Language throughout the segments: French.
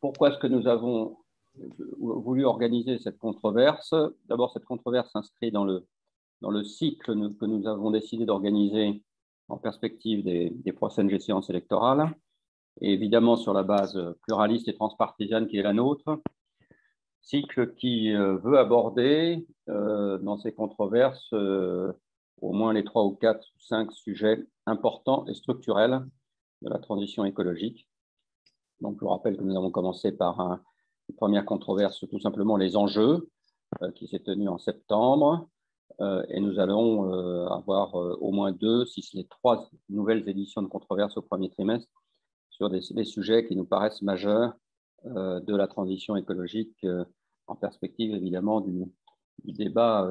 pourquoi est-ce que nous avons voulu organiser cette controverse? D'abord, cette controverse s'inscrit dans le cycle que nous avons décidé d'organiser en perspective des prochaines échéances électorales, et évidemment sur la base pluraliste et transpartisane qui est la nôtre. Cycle qui veut aborder dans ces controverses au moins les 3 ou 4 ou 5 sujets importants et structurels de la transition écologique. Donc, je vous rappelle que nous avons commencé par une première controverse, tout simplement les enjeux, qui s'est tenue en septembre. Et nous allons avoir au moins 2, si ce n'est 3 nouvelles éditions de controverses au premier trimestre sur des sujets qui nous paraissent majeurs de la transition écologique en perspective évidemment du débat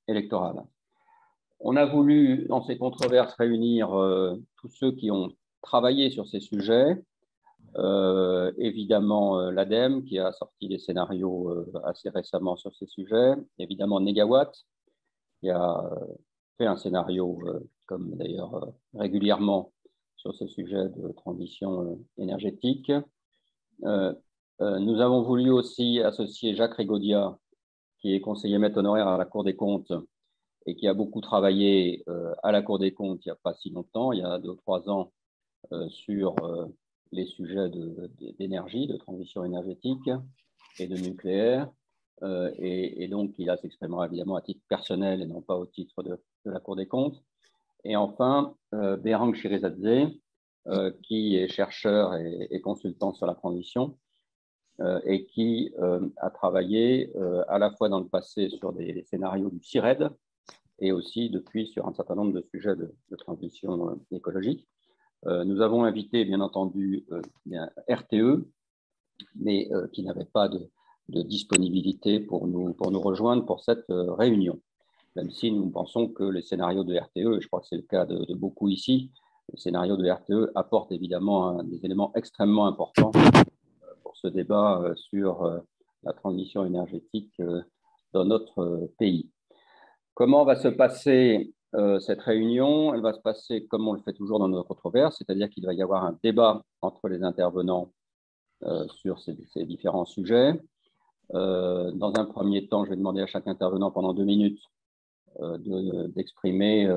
électoral. On a voulu dans ces controverses réunir tous ceux qui ont travaillé sur ces sujets, évidemment l'ADEME qui a sorti des scénarios assez récemment sur ces sujets, évidemment Negawatt qui a fait un scénario, comme d'ailleurs régulièrement sur ces sujets de transition énergétique. Nous avons voulu aussi associer Jacques Rigaudia, qui est conseiller maître honoraire à la Cour des comptes et qui a beaucoup travaillé à la Cour des comptes il n'y a pas si longtemps, il y a 2 ou 3 ans, sur les sujets d'énergie, de transition énergétique et de nucléaire. Et donc, il s'exprimera évidemment à titre personnel et non pas au titre de la Cour des comptes. Et enfin, Berang Shirizadze, qui est chercheur et consultant sur la transition et qui a travaillé à la fois dans le passé sur des scénarios du CIRED et aussi depuis sur un certain nombre de sujets de transition écologique. Nous avons invité, bien entendu, RTE, mais qui n'avait pas de disponibilité pour nous rejoindre pour cette réunion, même si nous pensons que les scénarios de RTE, et je crois que c'est le cas de beaucoup ici, les scénarios de RTE apportent évidemment des éléments extrêmement importants pour ce débat sur la transition énergétique dans notre pays. Comment va se passer cette réunion? Elle va se passer comme on le fait toujours dans nos controverses, c'est-à-dire qu'il va y avoir un débat entre les intervenants sur ces différents sujets. Dans un premier temps, je vais demander à chaque intervenant pendant 2 minutes d'exprimer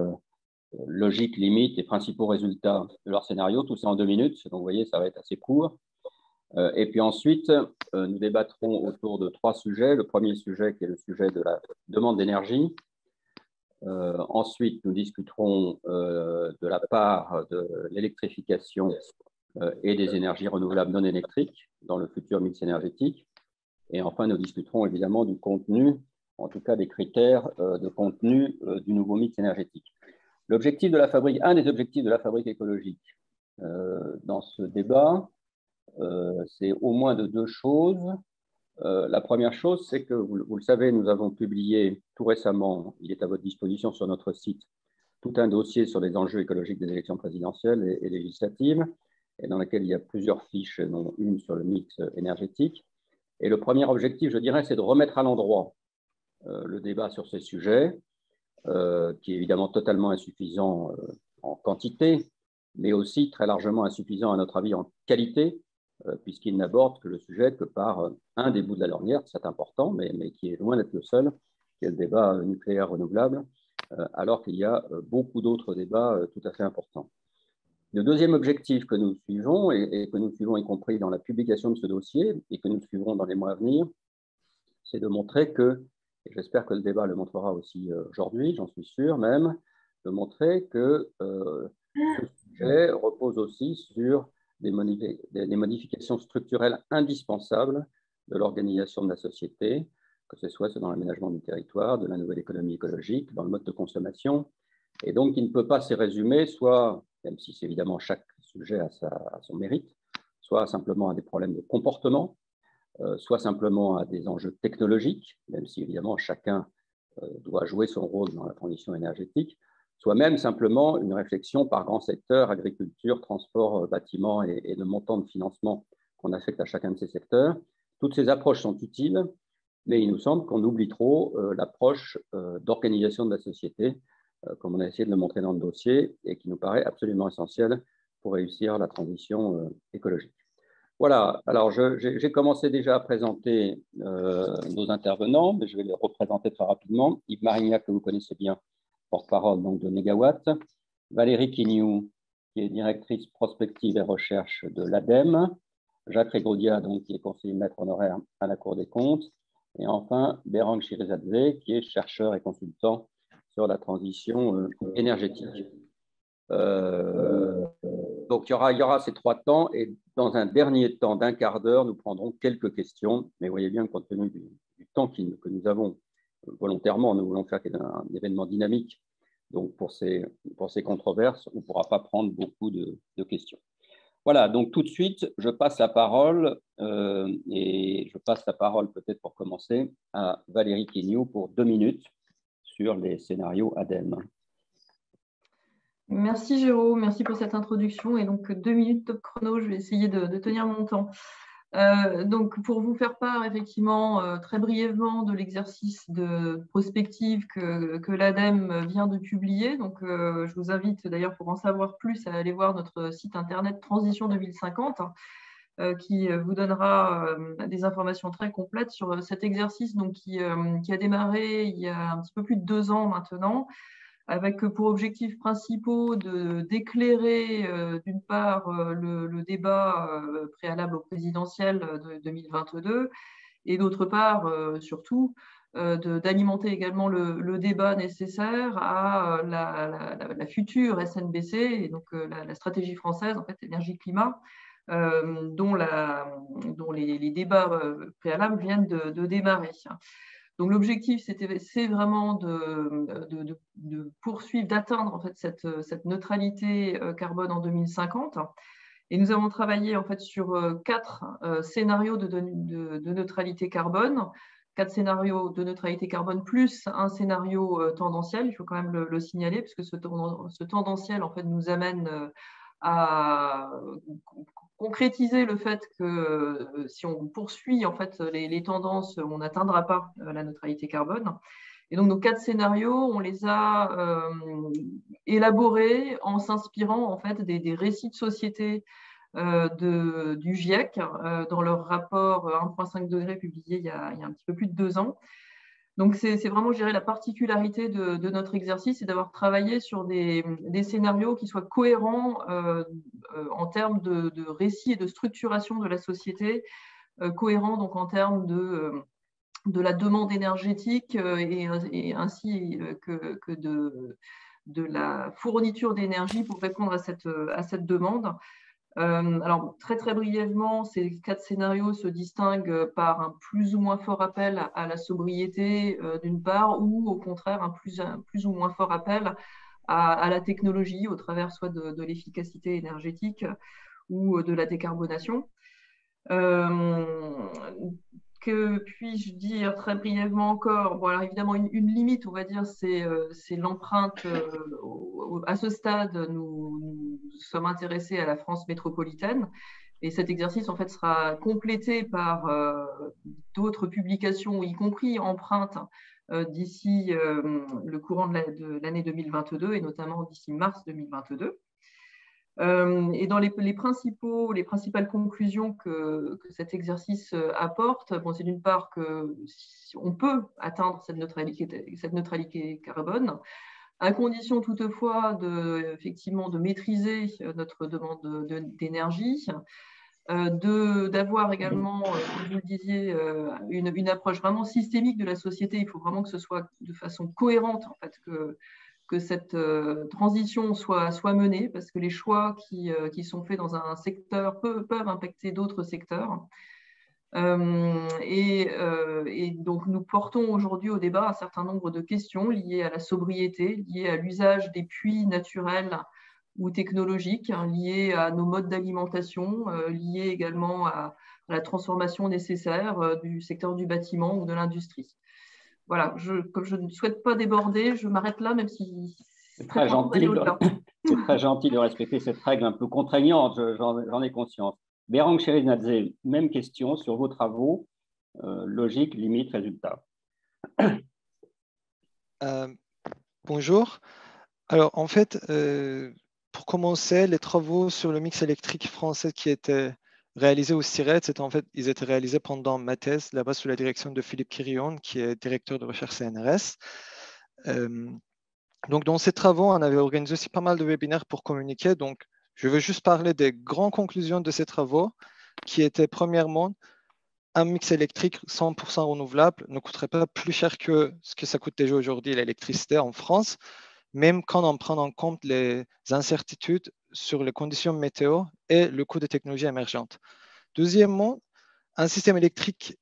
logique, limite et principaux résultats de leur scénario, tout ça en 2 minutes. Donc, vous voyez, ça va être assez court. Et puis ensuite, nous débattrons autour de 3 sujets. Le premier sujet qui est le sujet de la demande d'énergie. Ensuite, nous discuterons de la part de l'électrification et des énergies renouvelables non électriques dans le futur mix énergétique. Et enfin, nous discuterons évidemment du contenu, en tout cas des critères de contenu du nouveau mix énergétique. L'objectif de la fabrique, un des objectifs de la fabrique écologique dans ce débat, c'est au moins de 2 choses. La première chose, c'est que, vous le savez, nous avons publié tout récemment, il est à votre disposition sur notre site, tout un dossier sur les enjeux écologiques des élections présidentielles et législatives, et dans lequel il y a plusieurs fiches, dont une sur le mix énergétique. Et le premier objectif, je dirais, c'est de remettre à l'endroit le débat sur ces sujets, qui est évidemment totalement insuffisant en quantité, mais aussi très largement insuffisant, à notre avis, en qualité, puisqu'il n'aborde que le sujet que par un des bouts de la lorgnette, c'est important, mais qui est loin d'être le seul, qui est le débat nucléaire renouvelable, alors qu'il y a beaucoup d'autres débats tout à fait importants. Le deuxième objectif que nous suivons, et que nous suivons y compris dans la publication de ce dossier, et que nous suivrons dans les mois à venir, c'est de montrer que, et j'espère que le débat le montrera aussi aujourd'hui, j'en suis sûr même, de montrer que ce sujet repose aussi sur des modifications structurelles indispensables de l'organisation de la société, que ce soit dans l'aménagement du territoire, de la nouvelle économie écologique, dans le mode de consommation, et donc il ne peut pas se résumer, soit, même si c'est évidemment chaque sujet a son mérite, soit simplement à des problèmes de comportement, soit simplement à des enjeux technologiques, même si évidemment chacun doit jouer son rôle dans la transition énergétique, soit même simplement une réflexion par grand secteur, agriculture, transport, bâtiment et le montant de financement qu'on affecte à chacun de ces secteurs. Toutes ces approches sont utiles, mais il nous semble qu'on oublie trop l'approche d'organisation de la société, comme on a essayé de le montrer dans le dossier, et qui nous paraît absolument essentielle pour réussir la transition écologique. Voilà, alors j'ai commencé déjà à présenter nos intervenants, mais je vais les représenter très rapidement. Yves Marignac, que vous connaissez bien, porte-parole donc, de Négawatt. Valérie Quignou, qui est directrice prospective et recherche de l'ADEME. Jacques Regodia, donc, qui est conseiller maître honoraire à la Cour des comptes. Et enfin, Berang Shirizadze, qui est chercheur et consultant sur la transition énergétique. Donc, il y aura ces 3 temps et dans un dernier temps d'1 quart d'heure, nous prendrons quelques questions. Mais vous voyez bien, compte tenu du temps que nous avons volontairement, nous voulons faire un événement dynamique. Donc, pour ces controverses, on ne pourra pas prendre beaucoup de questions. Voilà, donc tout de suite, je passe la parole, et je passe la parole peut-être pour commencer à Valérie Quignou pour 2 minutes sur les scénarios ADEME. Merci Jérôme, merci pour cette introduction. Et donc 2 minutes top chrono, je vais essayer de tenir mon temps. Donc pour vous faire part effectivement très brièvement de l'exercice de prospective que l'ADEME vient de publier. Donc je vous invite d'ailleurs pour en savoir plus à aller voir notre site internet Transition 2050 qui vous donnera des informations très complètes sur cet exercice donc, qui a démarré il y a un petit peu plus de 2 ans maintenant, avec pour objectifs principaux d'éclairer d'une part le débat préalable au présidentiel de 2022 et d'autre part surtout d'alimenter également le débat nécessaire à la future SNBC et donc la stratégie française en fait énergie-climat dont les débats préalables viennent de démarrer. Donc l'objectif, c'est vraiment de poursuivre, d'atteindre en fait cette neutralité carbone en 2050. Et nous avons travaillé en fait sur 4 scénarios de neutralité carbone, 4 scénarios de neutralité carbone plus un scénario tendanciel. Il faut quand même le signaler puisque ce tendanciel en fait nous amène à concrétiser le fait que si on poursuit en fait les tendances, on n'atteindra pas la neutralité carbone. Et donc nos 4 scénarios, on les a élaborés en s'inspirant en fait des récits de société du GIEC dans leur rapport 1,5 degré publié il y a un petit peu plus de 2 ans. Donc, c'est vraiment, je dirais, la particularité de notre exercice, c'est d'avoir travaillé sur des scénarios qui soient cohérents en termes de récit et de structuration de la société, cohérents donc en termes de la demande énergétique et ainsi que de la fourniture d'énergie pour répondre à cette demande. Alors, très brièvement, ces 4 scénarios se distinguent par un plus ou moins fort appel à la sobriété d'une part, ou au contraire un plus ou moins fort appel à la technologie au travers soit de l'efficacité énergétique ou de la décarbonation. Que puis-je dire très brièvement encore? Bon, alors évidemment, une limite, on va dire, c'est l'empreinte. À ce stade, nous sommes intéressés à la France métropolitaine. Et cet exercice, en fait, sera complété par d'autres publications, y compris empreintes, d'ici le courant de l'année 2022, et notamment d'ici mars 2022. Et dans les principales conclusions que cet exercice apporte, bon, c'est d'une part qu'on peut atteindre cette neutralité carbone, à condition toutefois effectivement de maîtriser notre demande d'énergie, d'avoir également, comme vous le disiez, une approche vraiment systémique de la société. Il faut vraiment que ce soit de façon cohérente, en fait, que cette transition soit menée, parce que les choix qui sont faits dans un secteur peuvent impacter d'autres secteurs. Et donc, nous portons aujourd'hui au débat un certain nombre de questions liées à la sobriété, liées à l'usage des puits naturels ou technologiques, liées à nos modes d'alimentation, liées également à la transformation nécessaire du secteur du bâtiment ou de l'industrie. Voilà, comme je ne souhaite pas déborder, je m'arrête là, même si c'est très gentil. C'est très gentil de respecter cette règle un peu contraignante, j'en ai conscience. Berang Shirizadze, même question sur vos travaux, logique, limite, résultat. Bonjour. Alors, en fait, pour commencer, les travaux sur le mix électrique français qui étaient réalisés au CIRED, ils étaient réalisés pendant ma thèse, là-bas sous la direction de Philippe Quirion, qui est directeur de recherche CNRS. Donc, dans ces travaux, on avait organisé aussi pas mal de webinaires pour communiquer. Donc, je veux juste parler des grandes conclusions de ces travaux, qui étaient premièrement, un mix électrique 100% renouvelable ne coûterait pas plus cher que ce que ça coûte déjà aujourd'hui l'électricité en France, même quand on prend en compte les incertitudes sur les conditions météo et le coût des technologies émergentes. Deuxièmement, un système électrique,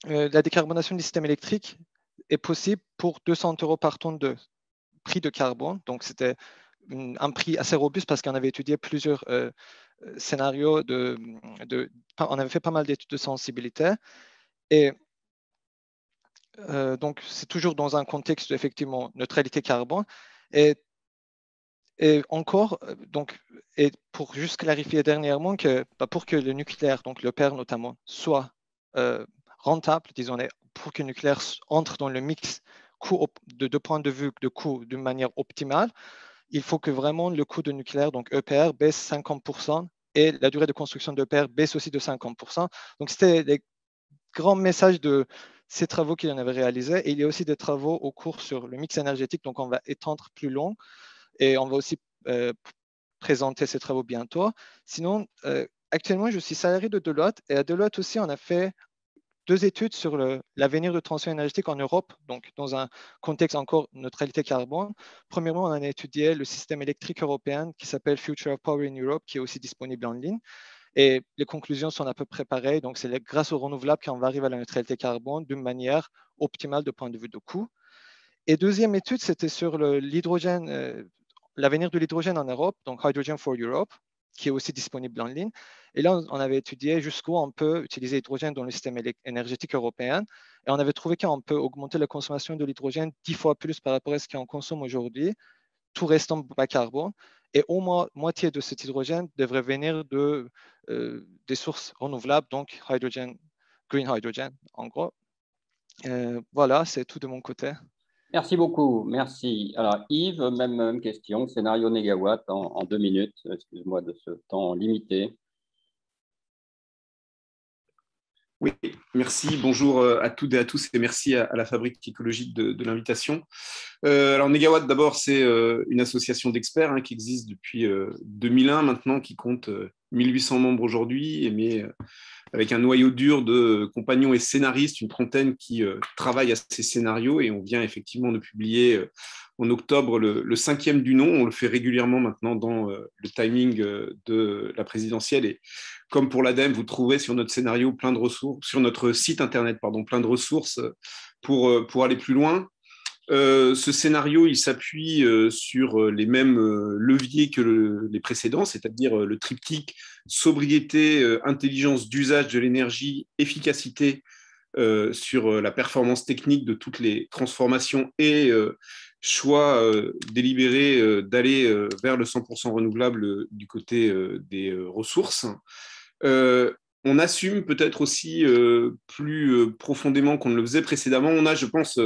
la décarbonation du système électrique est possible pour 200 € par tonne de prix de carbone. Donc, c'était un prix assez robuste parce qu'on avait étudié plusieurs scénarios. On avait fait pas mal d'études de sensibilité. Et donc, c'est toujours dans un contexte effectivement neutralité carbone. Et encore, donc, et pour juste clarifier dernièrement que pour que le nucléaire, donc l'EPR notamment, soit rentable, disons, pour que le nucléaire entre dans le mix de point de vue de coût d'une manière optimale, il faut que vraiment le coût de nucléaire, donc EPR, baisse 50% et la durée de construction d'EPR baisse aussi de 50%. Donc, c'était les grands messages de ces travaux qu'il en avait réalisés. Et il y a aussi des travaux au cours sur le mix énergétique, donc on va étendre plus long et on va aussi présenter ces travaux bientôt. Sinon, actuellement, je suis salarié de Deloitte et à Deloitte aussi, on a fait 2 études sur l'avenir de transition énergétique en Europe, donc dans un contexte encore neutralité carbone. Premièrement, on a étudié le système électrique européen qui s'appelle Future of Power in Europe, qui est aussi disponible en ligne. Et les conclusions sont à peu près pareilles. Donc, c'est grâce aux renouvelables qu'on va arriver à la neutralité carbone d'une manière optimale de point de vue de coût. Et deuxième étude, c'était sur l'hydrogène, l'avenir de l'hydrogène en Europe, donc Hydrogen for Europe, qui est aussi disponible en ligne. Et là, on avait étudié jusqu'où on peut utiliser l'hydrogène dans le système énergétique européen. Et on avait trouvé qu'on peut augmenter la consommation de l'hydrogène 10 fois plus par rapport à ce qu'on consomme aujourd'hui, tout restant bas carbone. Et au moins moitié de cet hydrogène devrait venir des sources renouvelables, donc green hydrogen, en gros. Voilà, c'est tout de mon côté. Merci beaucoup, merci. Alors Yves, même question, scénario négawatt en 2 minutes, excuse-moi de ce temps limité. Oui, merci. Bonjour à toutes et à tous et merci à la Fabrique écologique de l'invitation. Alors Négawatt, d'abord, c'est une association d'experts qui existe depuis 2001 maintenant, qui compte 1800 membres aujourd'hui, mais avec un noyau dur de compagnons et scénaristes, une trentaine qui travaillent à ces scénarios, et on vient effectivement de publier en octobre le 5e du nom. On le fait régulièrement maintenant dans le timing de la présidentielle, et comme pour l'ADEME, vous trouverez sur notre scénario plein de ressources, sur notre site internet, plein de ressources pour aller plus loin. Ce scénario, il s'appuie sur les mêmes leviers que les précédents, c'est-à-dire le triptyque sobriété, intelligence d'usage de l'énergie, efficacité sur la performance technique de toutes les transformations et choix délibéré d'aller vers le 100% renouvelable du côté des ressources. On assume peut-être aussi plus profondément qu'on ne le faisait précédemment. On a, je pense,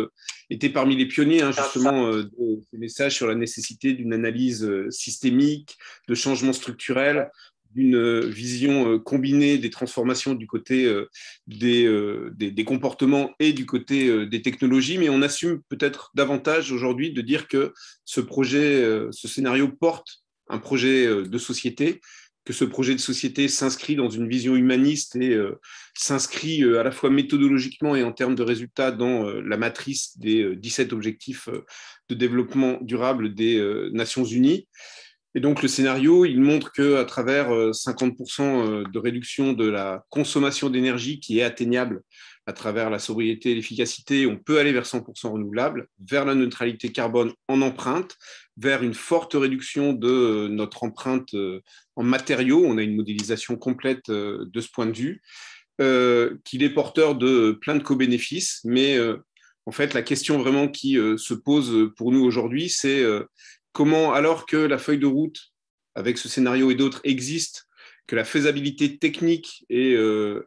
été parmi les pionniers justement de ces messages sur la nécessité d'une analyse systémique, de changements structurels, d'une vision combinée des transformations du côté des comportements et du côté des technologies. Mais on assume peut-être davantage aujourd'hui de dire que ce projet, ce scénario porte un projet de société, que ce projet de société s'inscrit dans une vision humaniste et s'inscrit à la fois méthodologiquement et en termes de résultats dans la matrice des 17 objectifs de développement durable des Nations Unies. Et donc le scénario, il montre qu'à travers 50% de réduction de la consommation d'énergie qui est atteignable à travers la sobriété et l'efficacité, on peut aller vers 100% renouvelable, vers la neutralité carbone en empreinte, vers une forte réduction de notre empreinte en matériaux. On a une modélisation complète de ce point de vue, qu'il est porteur de plein de co-bénéfices. Mais en fait, la question vraiment qui se pose pour nous aujourd'hui, c'est comment, alors que la feuille de route avec ce scénario et d'autres existe, que la faisabilité technique est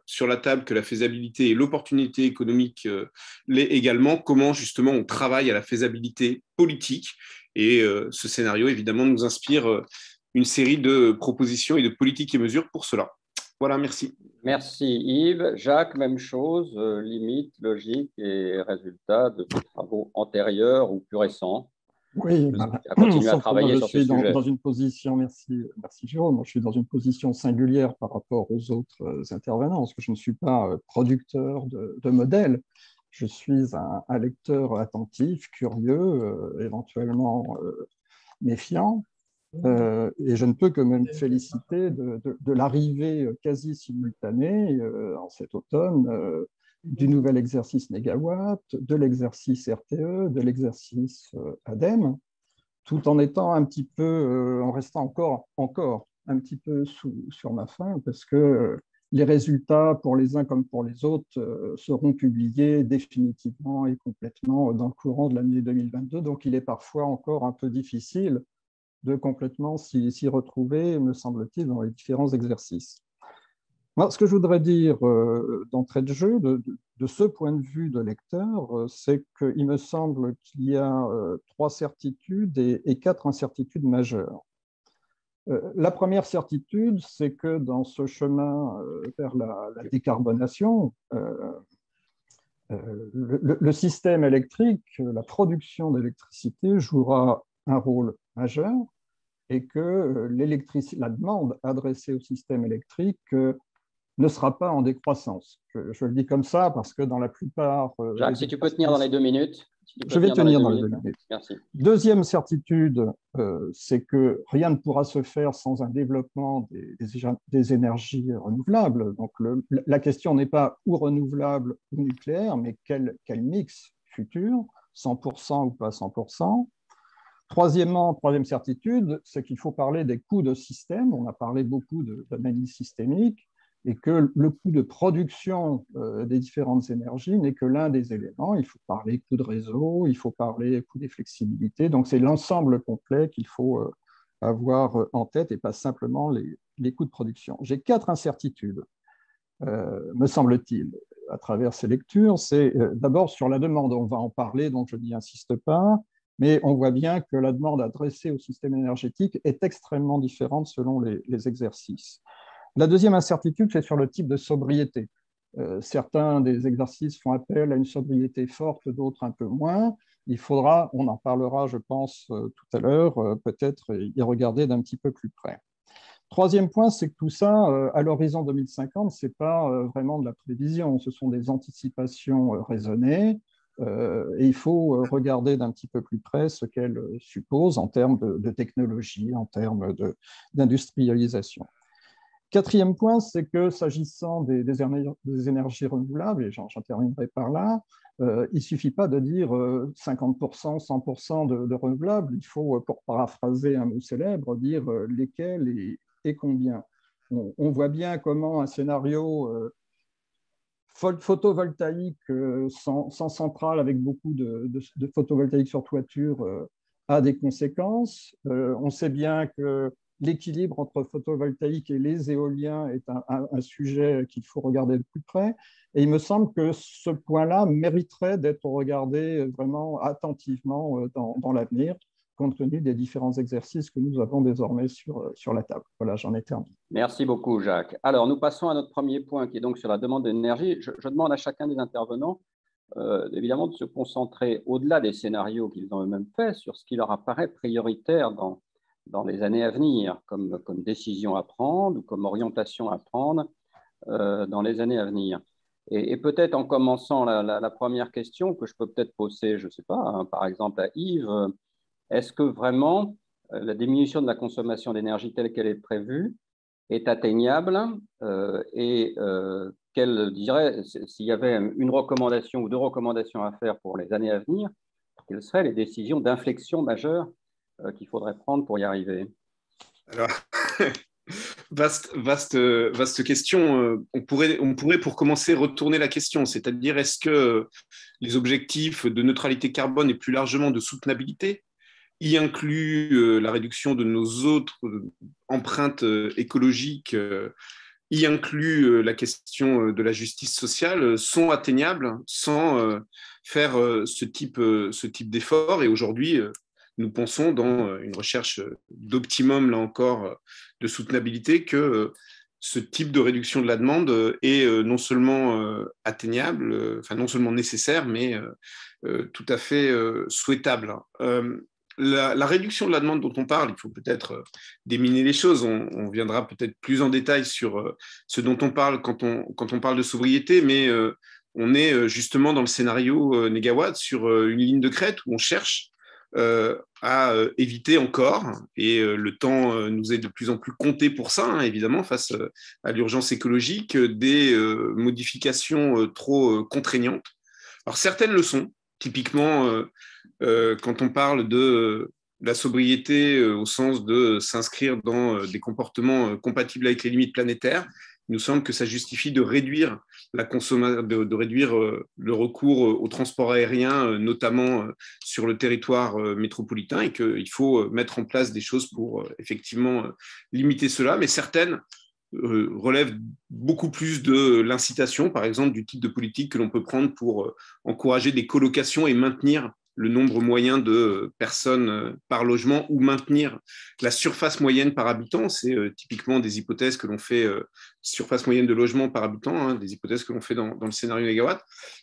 sur la table, que la faisabilité et l'opportunité économique l'est également, comment justement on travaille à la faisabilité politique. Et ce scénario, évidemment, nous inspire une série de propositions et de politiques et mesures pour cela. Voilà, merci. Merci Yves. Jacques, même chose, limite, logique et résultat de tes travaux antérieurs ou plus récents. Oui, À continuer à sauf que moi, travailler je sur ce suis sujet. dans une position, merci Jérôme, moi, je suis dans une position singulière par rapport aux autres intervenants, parce que je ne suis pas producteur de modèles. Je suis un lecteur attentif, curieux, éventuellement méfiant, et je ne peux que me féliciter de l'arrivée quasi simultanée en cet automne du nouvel exercice Négawatt, de l'exercice RTE, de l'exercice ADEME, tout en étant un petit peu, en restant encore un petit peu sur ma faim, parce que les résultats pour les uns comme pour les autres seront publiés définitivement et complètement dans le courant de l'année 2022. Donc, il est parfois encore un peu difficile de complètement s'y retrouver, me semble-t-il, dans les différents exercices. Moi, ce que je voudrais dire d'entrée de jeu, de ce point de vue de lecteur, c'est qu'il me semble qu'il y a 3 certitudes et 4 incertitudes majeures. La première certitude, c'est que dans ce chemin vers la décarbonation, le système électrique, la production d'électricité jouera un rôle majeur et que la demande adressée au système électrique ne sera pas en décroissance. Je le dis comme ça parce que dans la plupart… Jacques, si tu peux tenir dans les 2 minutes. Je vais tenir dans les 2 minutes. Merci. Deuxième certitude, c'est que rien ne pourra se faire sans un développement des énergies renouvelables. Donc la question n'est pas ou renouvelable ou nucléaire, mais quel mix futur, 100% ou pas 100%. Troisième certitude, c'est qu'il faut parler des coûts de système. On a parlé beaucoup d'analyse systémique et que le coût de production des différentes énergies n'est que l'un des éléments. Il faut parler coût de réseau, il faut parler coût des flexibilités. Donc, c'est l'ensemble complet qu'il faut avoir en tête et pas simplement les coûts de production. J'ai 4 incertitudes, me semble-t-il, à travers ces lectures. C'est d'abord sur la demande. On va en parler, donc je n'y insiste pas. Mais on voit bien que la demande adressée au système énergétique est extrêmement différente selon les exercices. La deuxième incertitude, c'est sur le type de sobriété. Certains des exercices font appel à une sobriété forte, d'autres un peu moins. Il faudra, on en parlera, je pense, tout à l'heure, peut-être y regarder d'un petit peu plus près. Troisième point, c'est que tout ça, à l'horizon 2050, ce n'est pas vraiment de la prévision, ce sont des anticipations raisonnées. Et il faut regarder d'un petit peu plus près ce qu'elle suppose en termes de technologie, en termes d'industrialisation. Quatrième point, c'est que s'agissant des énergies renouvelables, et j'en terminerai par là, il ne suffit pas de dire 50%, 100% de renouvelables, il faut, pour paraphraser un mot célèbre, dire lesquels et combien. On voit bien comment un scénario photovoltaïque sans centrale avec beaucoup de photovoltaïque sur toiture a des conséquences. On sait bien que l'équilibre entre photovoltaïque et les éoliens est un sujet qu'il faut regarder de plus près. Et il me semble que ce point-là mériterait d'être regardé vraiment attentivement dans l'avenir, compte tenu des différents exercices que nous avons désormais sur la table. Voilà, j'en ai terminé. Merci beaucoup, Jacques. Alors, nous passons à notre premier point, qui est donc sur la demande d'énergie. Je demande à chacun des intervenants, évidemment, de se concentrer au-delà des scénarios qu'ils ont eux-mêmes faits, sur ce qui leur apparaît prioritaire dans les années à venir, comme décision à prendre ou comme orientation à prendre dans les années à venir. Et peut-être en commençant la première question que je peux peut-être poser, je ne sais pas, hein, par exemple à Yves, est-ce que vraiment la diminution de la consommation d'énergie telle qu'elle est prévue est atteignable qu'elle dirait, s'il y avait une recommandation ou 2 recommandations à faire pour les années à venir, quelles seraient les décisions d'inflexion majeures qu'il faudrait prendre pour y arriver? Alors, vaste question. On pourrait, pour commencer, retourner la question, c'est-à-dire est-ce que les objectifs de neutralité carbone et plus largement de soutenabilité y inclut la réduction de nos autres empreintes écologiques, y inclut la question de la justice sociale, sont atteignables sans faire ce type d'effort. Et aujourd'hui, nous pensons dans une recherche d'optimum, là encore, de soutenabilité, que ce type de réduction de la demande est non seulement atteignable, enfin non seulement nécessaire, mais tout à fait souhaitable. La réduction de la demande dont on parle, il faut peut-être déminer les choses. On viendra peut-être plus en détail sur ce dont on parle quand on parle de sobriété, mais on est justement dans le scénario Négawatt sur une ligne de crête où on cherche à éviter encore, et le temps nous est de plus en plus compté pour ça, hein, évidemment, face à l'urgence écologique, des modifications trop contraignantes. Alors certaines le sont, typiquement quand on parle de la sobriété au sens de s'inscrire dans des comportements compatibles avec les limites planétaires. Il nous semble que ça justifie de réduire de réduire le recours au transport aérien, notamment sur le territoire métropolitain, et qu'il faut mettre en place des choses pour effectivement limiter cela. Mais certaines relèvent beaucoup plus de l'incitation, par exemple, du type de politique que l'on peut prendre pour encourager des colocations et maintenir le nombre moyen de personnes par logement ou maintenir la surface moyenne par habitant. C'est typiquement des hypothèses que l'on fait, surface moyenne de logement par habitant, hein, des hypothèses que l'on fait dans le scénario Négawatt.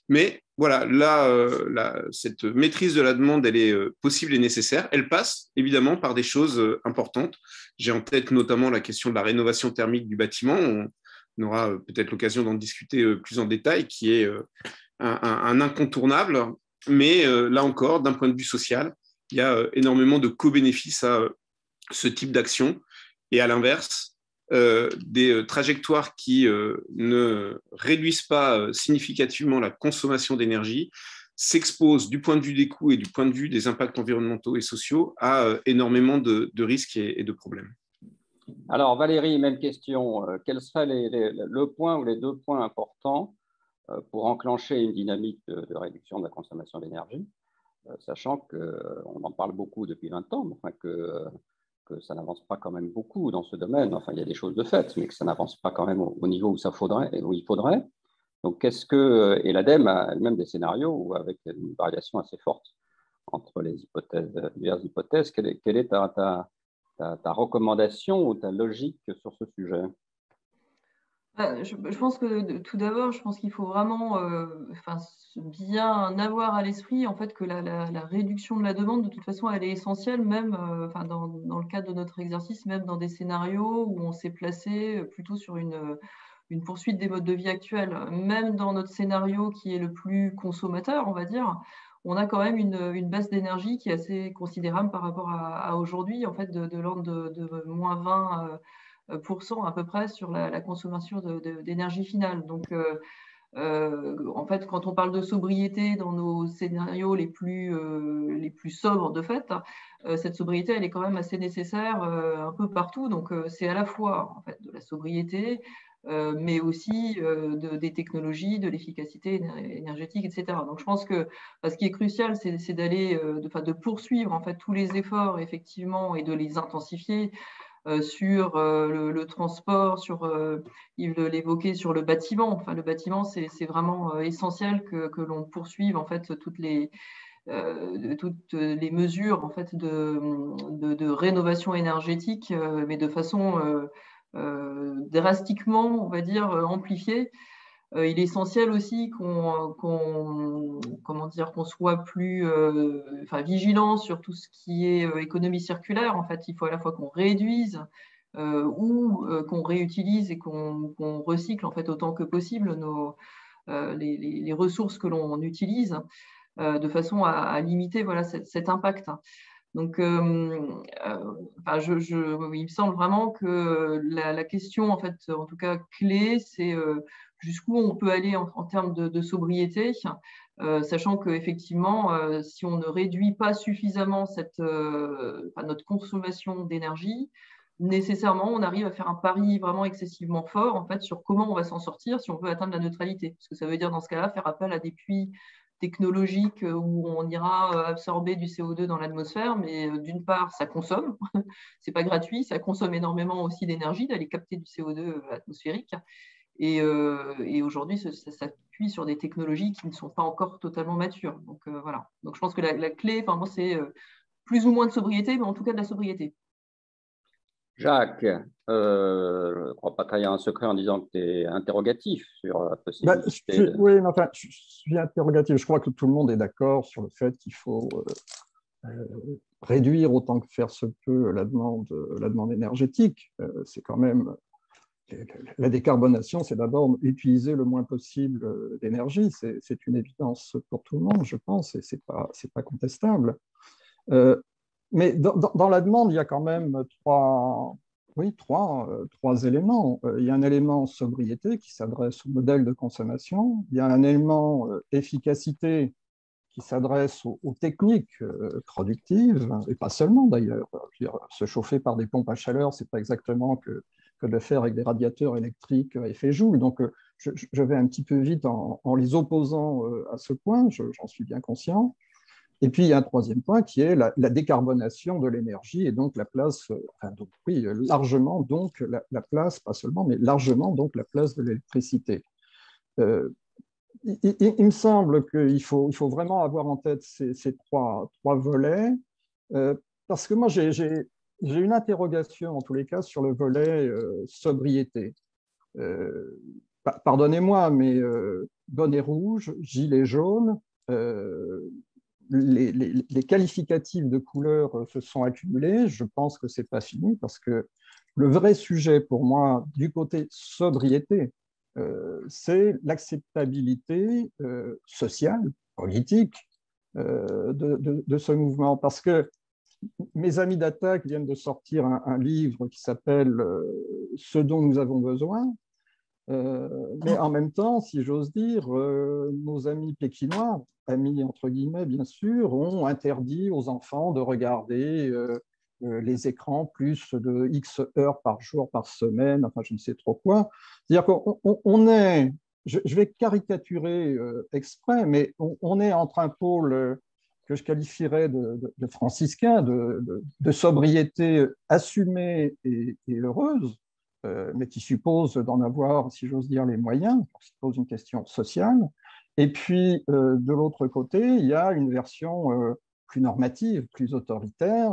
Mais voilà, là, cette maîtrise de la demande, elle est possible et nécessaire. Elle passe évidemment par des choses importantes. J'ai en tête notamment la question de la rénovation thermique du bâtiment. On aura peut-être l'occasion d'en discuter plus en détail, qui est un incontournable. Mais là encore, d'un point de vue social, il y a énormément de co-bénéfices à ce type d'action. Et à l'inverse, des trajectoires qui ne réduisent pas significativement la consommation d'énergie s'exposent du point de vue des coûts et du point de vue des impacts environnementaux et sociaux à énormément de risques et de problèmes. Alors Valérie, même question. Quels seraient le point ou les deux points importants pour enclencher une dynamique de réduction de la consommation d'énergie, sachant qu'on en parle beaucoup depuis 20 ans, enfin que ça n'avance pas quand même beaucoup dans ce domaine. Enfin, il y a des choses de fait, mais que ça n'avance pas quand même au niveau où il faudrait. Donc, et l'ADEME a elle-même des scénarios où, avec une variation assez forte entre les diverses hypothèses, quelle est ta recommandation ou ta logique sur ce sujet ? Je pense que tout d'abord, je pense qu'il faut vraiment bien avoir à l'esprit en fait, que la réduction de la demande, de toute façon, elle est essentielle, même dans le cadre de notre exercice, même dans des scénarios où on s'est placé plutôt sur une poursuite des modes de vie actuels. Même dans notre scénario qui est le plus consommateur, on va dire, on a quand même une baisse d'énergie qui est assez considérable par rapport à aujourd'hui, en fait, de l'ordre de moins 20 à peu près sur la consommation d'énergie finale. Donc, en fait, quand on parle de sobriété dans nos scénarios les plus sobres, de fait, cette sobriété, elle est quand même assez nécessaire un peu partout. Donc, c'est à la fois en fait, de la sobriété, mais aussi des technologies, de l'efficacité énergétique, etc. Donc, je pense que ce qui est crucial, c'est d'aller, de poursuivre en fait, tous les efforts, effectivement, et de les intensifier sur le transport, sur, Yves l'évoquait, sur le bâtiment. Enfin, le bâtiment, c'est vraiment essentiel que l'on poursuive en fait toutes les mesures en fait de rénovation énergétique, mais de façon drastiquement, on va dire, amplifiée. Il est essentiel aussi qu'on soit plus vigilant sur tout ce qui est économie circulaire. En fait, il faut à la fois qu'on réduise ou qu'on réutilise et qu'on recycle en fait autant que possible les ressources que l'on utilise de façon à limiter voilà, cet impact. Donc, il me semble vraiment que la question, en fait, en tout cas clé, c'est jusqu'où on peut aller en termes de sobriété, sachant qu'effectivement, si on ne réduit pas suffisamment notre consommation d'énergie, nécessairement, on arrive à faire un pari vraiment excessivement fort en fait, sur comment on va s'en sortir si on veut atteindre la neutralité. Parce que ça veut dire, dans ce cas-là, faire appel à des puits technologique où on ira absorber du CO2 dans l'atmosphère, mais d'une part, ça consomme, c'est pas gratuit, ça consomme énormément aussi d'énergie d'aller capter du CO2 atmosphérique. Et aujourd'hui, ça s'appuie sur des technologies qui ne sont pas encore totalement matures. Donc voilà. Donc je pense que la clé, c'est plus ou moins de sobriété, mais en tout cas de la sobriété. Jacques, je ne crois pas trahir un secret en disant que tu es interrogatif sur la possibilité. Oui, mais enfin, je suis interrogatif. Je crois que tout le monde est d'accord sur le fait qu'il faut réduire autant que faire se peut la demande énergétique. C'est quand même la décarbonation, c'est d'abord utiliser le moins possible d'énergie. C'est une évidence pour tout le monde, je pense, et c'est pas contestable. Mais dans la demande, il y a quand même trois éléments. Il y a un élément sobriété qui s'adresse au modèle de consommation. Il y a un élément efficacité qui s'adresse aux techniques productives, et pas seulement d'ailleurs. Se chauffer par des pompes à chaleur, ce n'est pas exactement que de le faire avec des radiateurs électriques à effet Joule. Donc, je vais un petit peu vite en les opposant à ce point, j'en suis bien conscient. Et puis, il y a un troisième point qui est la décarbonation de l'énergie et donc la place, largement donc la place, pas seulement, mais largement donc la place de l'électricité. Il me semble qu'il faut vraiment avoir en tête ces trois volets, parce que moi, j'ai une interrogation, en tous les cas, sur le volet sobriété. Pardonnez-moi, mais bonnet rouge, gilet jaune, les qualificatifs de couleurs se sont accumulés. Je pense que ce n'est pas fini, parce que le vrai sujet pour moi, du côté sobriété, c'est l'acceptabilité sociale, politique de ce mouvement. Parce que mes amis d'Attaque viennent de sortir un livre qui s'appelle « Ce dont nous avons besoin ». Mais en même temps, si j'ose dire, nos amis pékinois, amis entre guillemets bien sûr, ont interdit aux enfants de regarder les écrans plus de X heures par jour, par semaine, enfin je ne sais trop quoi. C'est-à-dire qu'on est, je vais caricaturer exprès, mais on est entre un pôle que je qualifierais de franciscain, de sobriété assumée et heureuse, mais qui suppose d'en avoir, si j'ose dire, les moyens, qui pose une question sociale. Et puis, de l'autre côté, il y a une version plus normative, plus autoritaire.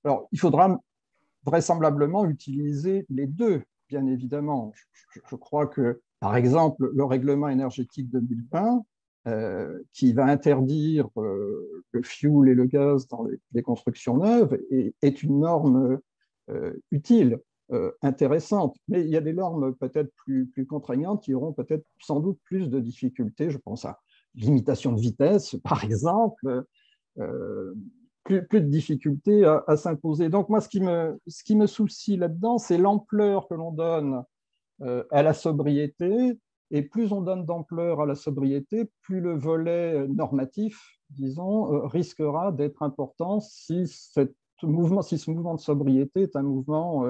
Alors, il faudra vraisemblablement utiliser les deux, bien évidemment. Je crois que, par exemple, le règlement énergétique 2020, qui va interdire le fioul et le gaz dans les constructions neuves, est une norme utile, intéressante. Mais il y a des normes peut-être plus contraignantes qui auront peut-être sans doute plus de difficultés. Je pense à limitation de vitesse, par exemple, plus de difficultés à s'imposer. Donc moi, ce qui me soucie là-dedans, c'est l'ampleur que l'on donne à la sobriété. Et plus on donne d'ampleur à la sobriété, plus le volet normatif, disons, risquera d'être important si ce mouvement de sobriété est un mouvement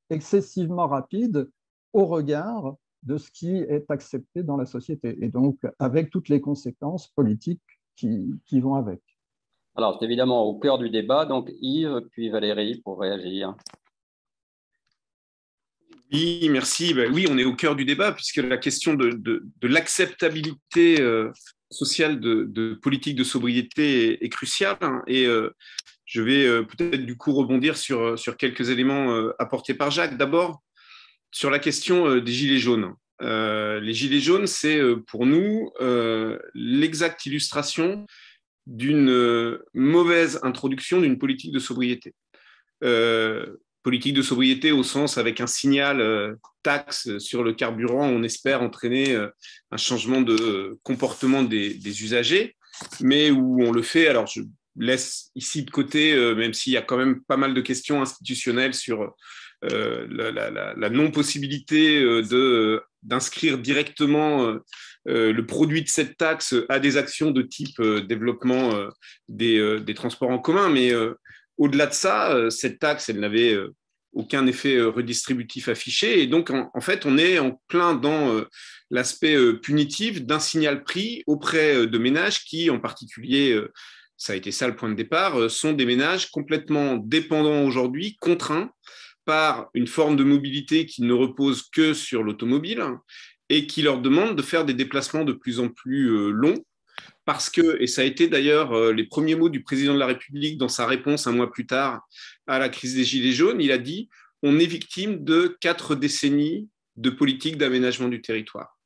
excessivement rapide au regard de ce qui est accepté dans la société, et donc avec toutes les conséquences politiques qui vont avec. Alors, c'est évidemment au cœur du débat, donc Yves, puis Valérie pour réagir. Oui, merci. Ben oui, on est au cœur du débat, puisque la question de l'acceptabilité sociale de politique de sobriété est cruciale. Et je vais peut-être du coup rebondir sur quelques éléments apportés par Jacques. D'abord, sur la question des gilets jaunes. Les gilets jaunes, c'est pour nous l'exacte illustration d'une mauvaise introduction d'une politique de sobriété. Politique de sobriété au sens avec un signal taxe sur le carburant, on espère entraîner un changement de comportement des usagers, mais où on le fait, alors je laisse ici de côté, même s'il y a quand même pas mal de questions institutionnelles sur la non-possibilité d'inscrire directement le produit de cette taxe à des actions de type développement des transports en commun, mais au-delà de ça, cette taxe, elle n'avait aucun effet redistributif affiché. Et donc, en fait, on est en plein dans l'aspect punitif d'un signal pris auprès de ménages qui, en particulier, ça a été ça le point de départ, sont des ménages complètement dépendants aujourd'hui, contraints par une forme de mobilité qui ne repose que sur l'automobile et qui leur demande de faire des déplacements de plus en plus longs. Parce que, et ça a été d'ailleurs les premiers mots du président de la République dans sa réponse un mois plus tard à la crise des Gilets jaunes, il a dit on est victime de 4 décennies de politique d'aménagement du territoire.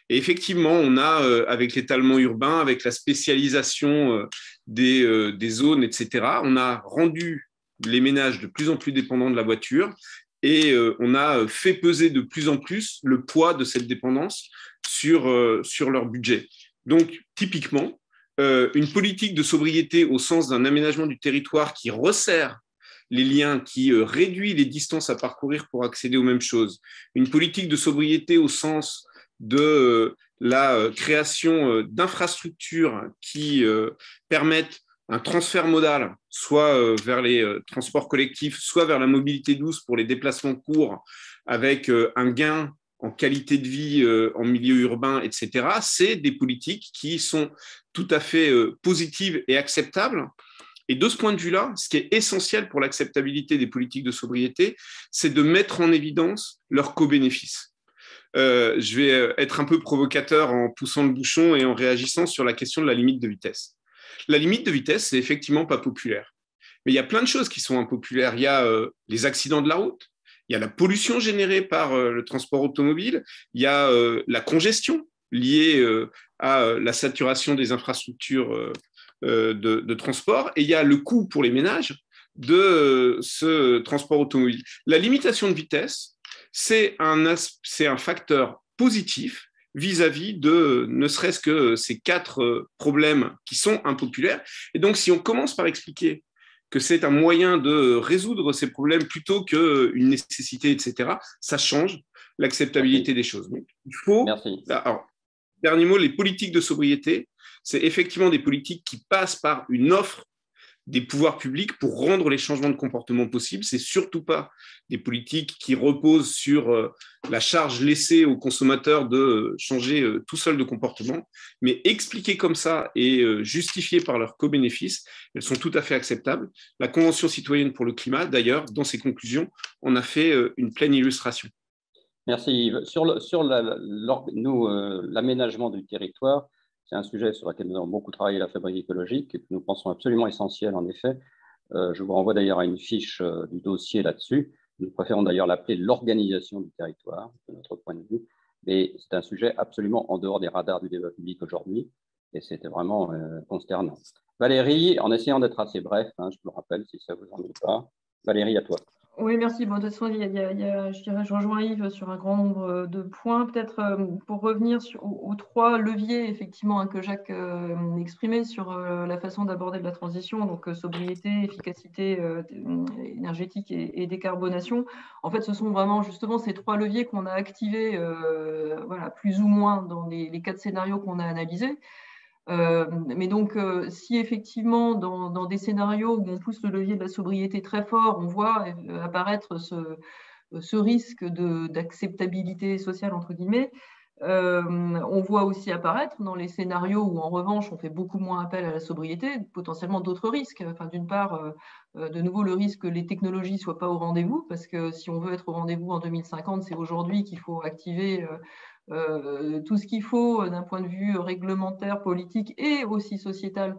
Et effectivement, on a, avec l'étalement urbain, avec la spécialisation des zones, etc., on a rendu les ménages de plus en plus dépendants de la voiture et on a fait peser de plus en plus le poids de cette dépendance sur leur budget. Donc, typiquement, une politique de sobriété au sens d'un aménagement du territoire qui resserre les liens, qui réduit les distances à parcourir pour accéder aux mêmes choses, une politique de sobriété au sens de la création d'infrastructures qui permettent un transfert modal, soit vers les transports collectifs, soit vers la mobilité douce pour les déplacements courts, avec un gain en qualité de vie en milieu urbain, etc. C'est des politiques qui sont tout à fait positives et acceptables. Et de ce point de vue-là, ce qui est essentiel pour l'acceptabilité des politiques de sobriété, c'est de mettre en évidence leurs co-bénéfices. Je vais être un peu provocateur en poussant le bouchon et en réagissant sur la question de la limite de vitesse. La limite de vitesse, c'est effectivement pas populaire. Mais il y a plein de choses qui sont impopulaires. Il y a les accidents de la route, il y a la pollution générée par le transport automobile, il y a la congestion liée à la saturation des infrastructures de transport, et il y a le coût pour les ménages de ce transport automobile. La limitation de vitesse, c'est un facteur positif vis-à-vis de ne serait-ce que ces 4 problèmes qui sont impopulaires. Et donc, si on commence par expliquer que c'est un moyen de résoudre ces problèmes plutôt qu'une nécessité, etc., ça change l'acceptabilité des choses. Donc, il faut… Merci. Alors, dernier mot, les politiques de sobriété, c'est effectivement des politiques qui passent par une offre des pouvoirs publics pour rendre les changements de comportement possibles. Ce n'est surtout pas des politiques qui reposent sur la charge laissée aux consommateurs de changer tout seul de comportement, mais expliquées comme ça et justifiées par leurs co-bénéfices, elles sont tout à fait acceptables. La Convention citoyenne pour le climat, d'ailleurs, dans ses conclusions, en a fait une pleine illustration. Merci Yves. Sur l'aménagement du territoire, c'est un sujet sur lequel nous avons beaucoup travaillé à la Fabrique écologique et que nous pensons absolument essentiel, en effet. Je vous renvoie d'ailleurs à une fiche du dossier là-dessus. Nous préférons d'ailleurs l'appeler l'organisation du territoire, de notre point de vue. Mais c'est un sujet absolument en dehors des radars du débat public aujourd'hui et c'était vraiment consternant. Valérie, en essayant d'être assez bref, je vous le rappelle si ça ne vous ennuie pas. Valérie, à toi. Oui, merci. Bon, de toute façon, je dirais, je rejoins Yves sur un grand nombre de points. Peut-être pour revenir aux 3 leviers effectivement que Jacques exprimait sur la façon d'aborder la transition, donc sobriété, efficacité énergétique et décarbonation. En fait, ce sont vraiment justement ces 3 leviers qu'on a activés voilà, plus ou moins dans les 4 scénarios qu'on a analysés. Mais donc, si effectivement, dans des scénarios où on pousse le levier de la sobriété très fort, on voit apparaître ce risque d'acceptabilité sociale, entre guillemets, on voit aussi apparaître dans les scénarios où, en revanche, on fait beaucoup moins appel à la sobriété, potentiellement d'autres risques. Enfin, d'une part, de nouveau, le risque que les technologies ne soient pas au rendez-vous, parce que si on veut être au rendez-vous en 2050, c'est aujourd'hui qu'il faut activer tout ce qu'il faut d'un point de vue réglementaire, politique et aussi sociétal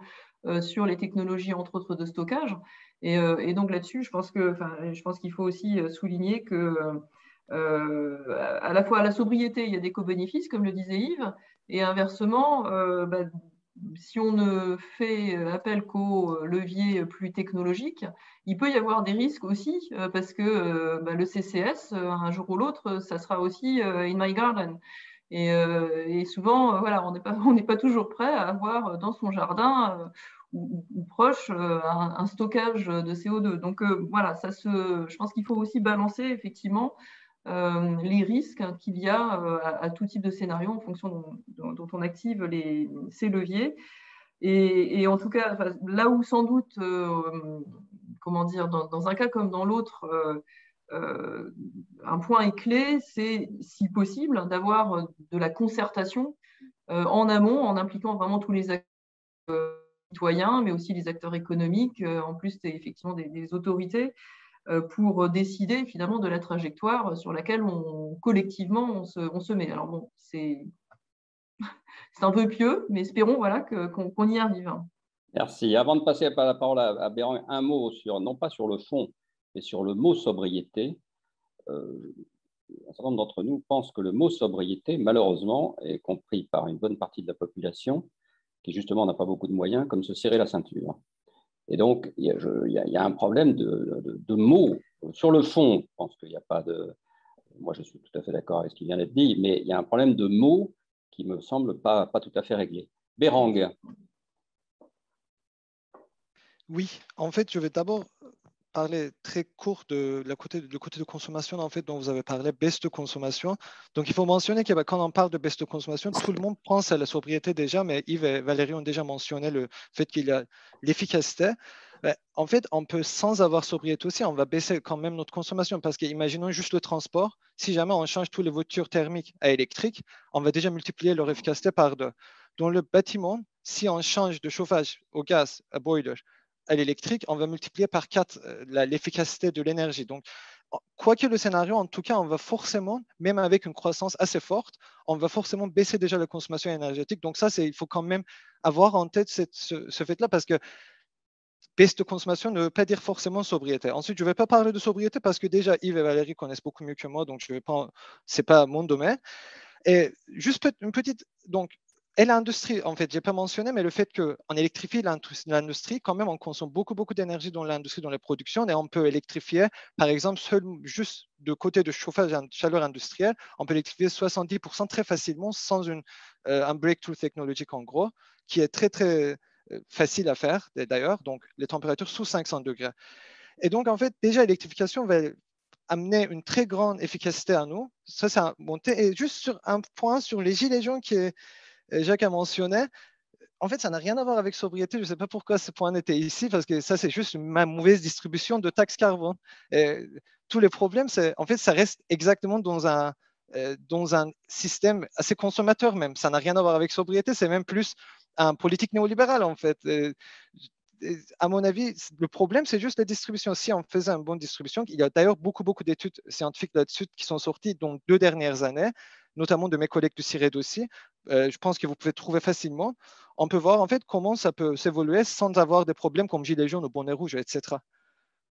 sur les technologies, entre autres, de stockage. Et donc là-dessus, je pense qu'il faut aussi souligner que à la fois à la sobriété, il y a des co-bénéfices, comme le disait Yves, et inversement, si on ne fait appel qu'aux leviers plus technologiques, il peut y avoir des risques aussi, parce que le CCS, un jour ou l'autre, ça sera aussi in my garden. Et souvent, voilà, on n'est pas toujours prêt à avoir dans son jardin ou proche un stockage de CO2. Donc voilà, je pense qu'il faut aussi balancer effectivement les risques qu'il y a à tout type de scénario en fonction dont on active ces leviers. Et en tout cas, là où sans doute, comment dire, dans un cas comme dans l'autre, un point est clé, c'est si possible d'avoir de la concertation en amont, en impliquant vraiment tous les acteurs citoyens, mais aussi les acteurs économiques, en plus effectivement des autorités, pour décider finalement de la trajectoire sur laquelle collectivement on se met. Alors bon, c'est un peu pieux, mais espérons voilà, qu'on y arrive. Merci. Avant de passer la parole à Béran, un mot non pas sur le fond, mais sur le mot sobriété. un certain nombre d'entre nous pensent que le mot sobriété, malheureusement, est compris par une bonne partie de la population qui, justement, n'a pas beaucoup de moyens, comme se serrer la ceinture. Et donc, il y a un problème de mots. Sur le fond, je pense qu'il n'y a pas de... Moi, je suis tout à fait d'accord avec ce qui vient d'être dit, mais il y a un problème de mots qui ne me semble pas tout à fait réglé. Bérang. Oui, en fait, je vais d'abord parler très court de le côté de consommation en fait, dont vous avez parlé, baisse de consommation. Donc, il faut mentionner que quand on parle de baisse de consommation, tout le monde pense à la sobriété déjà, mais Yves et Valérie ont déjà mentionné le fait qu'il y a l'efficacité. En fait, on peut, sans avoir sobriété aussi, on va baisser quand même notre consommation parce qu'imaginons juste le transport. Si jamais on change toutes les voitures thermiques à électriques, on va déjà multiplier leur efficacité par 2. Dans le bâtiment, si on change de chauffage au gaz, à boiler, à l'électrique, on va multiplier par 4 l'efficacité de l'énergie. Donc, quoi que le scénario, en tout cas, on va forcément, même avec une croissance assez forte, on va forcément baisser déjà la consommation énergétique. Donc ça, il faut quand même avoir en tête ce fait-là parce que baisse de consommation ne veut pas dire forcément sobriété. Ensuite, je ne vais pas parler de sobriété parce que déjà, Yves et Valérie connaissent beaucoup mieux que moi, donc ce n'est pas mon domaine. Et juste une petite... Donc, et l'industrie, en fait, je n'ai pas mentionné, mais le fait qu'on électrifie l'industrie, quand même, on consomme beaucoup d'énergie dans l'industrie, dans les productions, et on peut électrifier, par exemple, juste de côté de chauffage et chaleur industrielle, on peut électrifier 70% très facilement sans un breakthrough technologique, en gros, qui est très facile à faire, d'ailleurs, donc les températures sous 500 degrés. Et donc, en fait, déjà, l'électrification va amener une très grande efficacité à nous. Ça, c'est monté. Et juste sur un point sur les gilets jaunes que Jacques a mentionné, en fait, ça n'a rien à voir avec sobriété. Je ne sais pas pourquoi ce point était ici, parce que ça, c'est juste ma mauvaise distribution de taxes carbone. Et tous les problèmes, en fait, ça reste exactement dans un système assez consommateur même. Ça n'a rien à voir avec sobriété, c'est même plus un politique néolibérale, en fait. À mon avis, le problème, c'est juste la distribution. Si on faisait une bonne distribution, il y a d'ailleurs beaucoup d'études scientifiques là-dessus qui sont sorties dans 2 dernières années, notamment de mes collègues du CIRED aussi. Je pense que vous pouvez trouver facilement. On peut voir en fait comment ça peut s'évoluer sans avoir des problèmes comme gilets jaunes ou bonnets rouges, etc.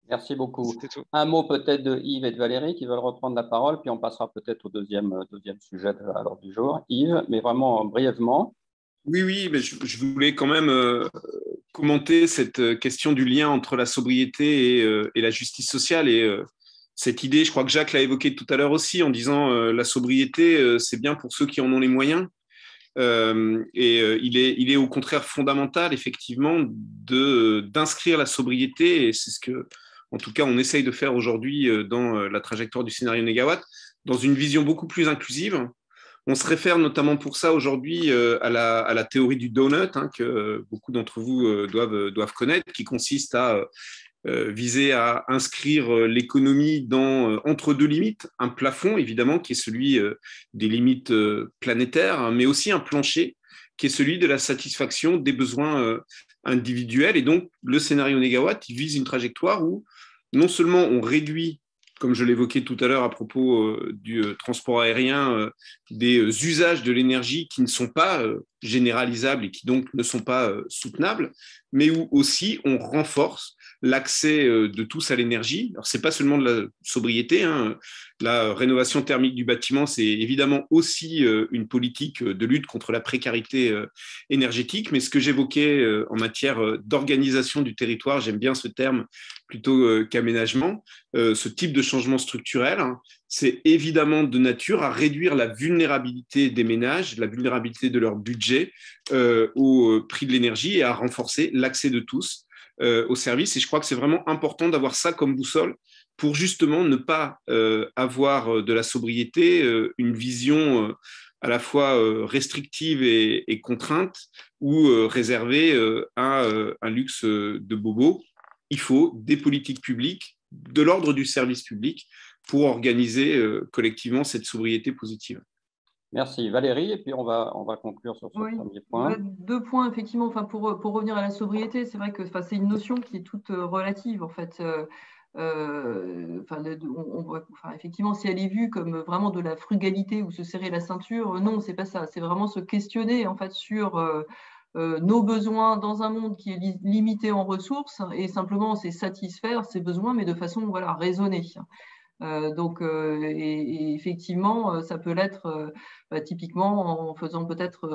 Merci beaucoup. Un mot peut-être de Yves et de Valérie qui veulent reprendre la parole, puis on passera peut-être au deuxième sujet à l'ordre du jour. Yves, mais vraiment brièvement. Oui, mais je voulais quand même commenter cette question du lien entre la sobriété et la justice sociale. Et cette idée, je crois que Jacques l'a évoquée tout à l'heure aussi, en disant la sobriété, c'est bien pour ceux qui en ont les moyens. Il est au contraire fondamental, effectivement, d'inscrire la sobriété, et c'est ce que, en tout cas, on essaye de faire aujourd'hui dans la trajectoire du scénario Négawatt, dans une vision beaucoup plus inclusive. On se réfère notamment pour ça aujourd'hui à la théorie du donut, que beaucoup d'entre vous doivent connaître, qui consiste à viser à inscrire l'économie entre 2 limites, un plafond évidemment qui est celui des limites planétaires, mais aussi un plancher qui est celui de la satisfaction des besoins individuels. Et donc le scénario Négawatt, il vise une trajectoire où non seulement on réduit, comme je l'évoquais tout à l'heure à propos du transport aérien, des usages de l'énergie qui ne sont pas généralisables et qui donc ne sont pas soutenables, mais où aussi on renforce l'accès de tous à l'énergie. Alors, ce n'est pas seulement de la sobriété. La rénovation thermique du bâtiment, c'est évidemment aussi une politique de lutte contre la précarité énergétique. Mais ce que j'évoquais en matière d'organisation du territoire, j'aime bien ce terme plutôt qu'aménagement, ce type de changement structurel, c'est évidemment de nature à réduire la vulnérabilité des ménages, la vulnérabilité de leur budget au prix de l'énergie et à renforcer l'accès de tous au service. Et je crois que c'est vraiment important d'avoir ça comme boussole pour justement ne pas avoir de la sobriété une vision à la fois restrictive et contrainte ou réservée à un luxe de bobo. Il faut des politiques publiques de l'ordre du service public pour organiser collectivement cette sobriété positive. Merci Valérie, et puis on va conclure sur ce premier point. 2 points, effectivement. Enfin, pour revenir à la sobriété, c'est vrai que c'est une notion qui est toute relative, en fait. Effectivement, si elle est vue comme vraiment de la frugalité ou se serrer la ceinture, non, c'est pas ça. C'est vraiment se questionner, en fait, sur nos besoins dans un monde qui est limité en ressources, et simplement c'est satisfaire ces besoins, mais de façon raisonnée. Et effectivement, ça peut l'être typiquement en faisant peut-être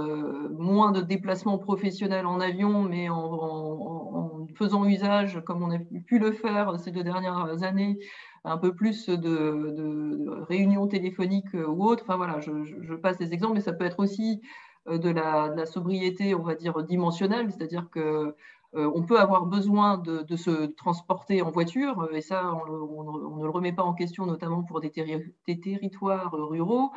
moins de déplacements professionnels en avion, mais en faisant usage, comme on a pu le faire ces 2 dernières années, un peu plus de réunions téléphoniques ou autres. Enfin voilà, je passe des exemples, mais ça peut être aussi de la sobriété, on va dire, dimensionnelle, c'est-à-dire que on peut avoir besoin de se transporter en voiture, et ça, on ne le remet pas en question, notamment pour des territoires ruraux,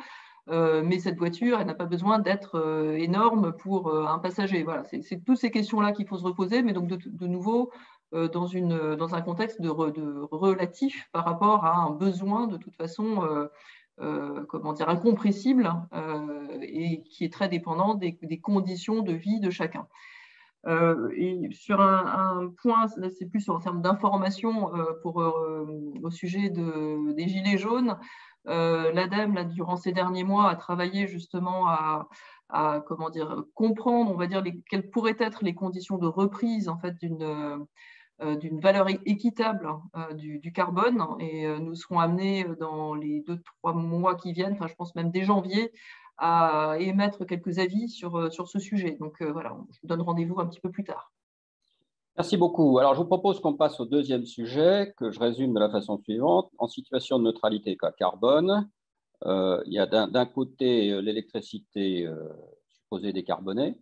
mais cette voiture, elle n'a pas besoin d'être énorme pour un passager. Voilà, c'est toutes ces questions-là qu'il faut se reposer, mais donc de nouveau, dans un contexte de relatif par rapport à un besoin de toute façon comment dire, incompressible et qui est très dépendant des conditions de vie de chacun. Et sur un point, là c'est plus en termes d'information au sujet des Gilets jaunes, l'ADEME, là, durant ces derniers mois, a travaillé justement à comment dire, comprendre, on va dire, quelles pourraient être les conditions de reprise en fait, d'une valeur équitable du carbone. Et nous serons amenés dans les 2-3 mois qui viennent, enfin je pense même dès janvier, à émettre quelques avis sur ce sujet. Donc voilà, je vous donne rendez-vous un petit peu plus tard. Merci beaucoup. Alors, je vous propose qu'on passe au deuxième sujet, que je résume de la façon suivante. En situation de neutralité carbone, il y a d'un côté l'électricité supposée décarbonée,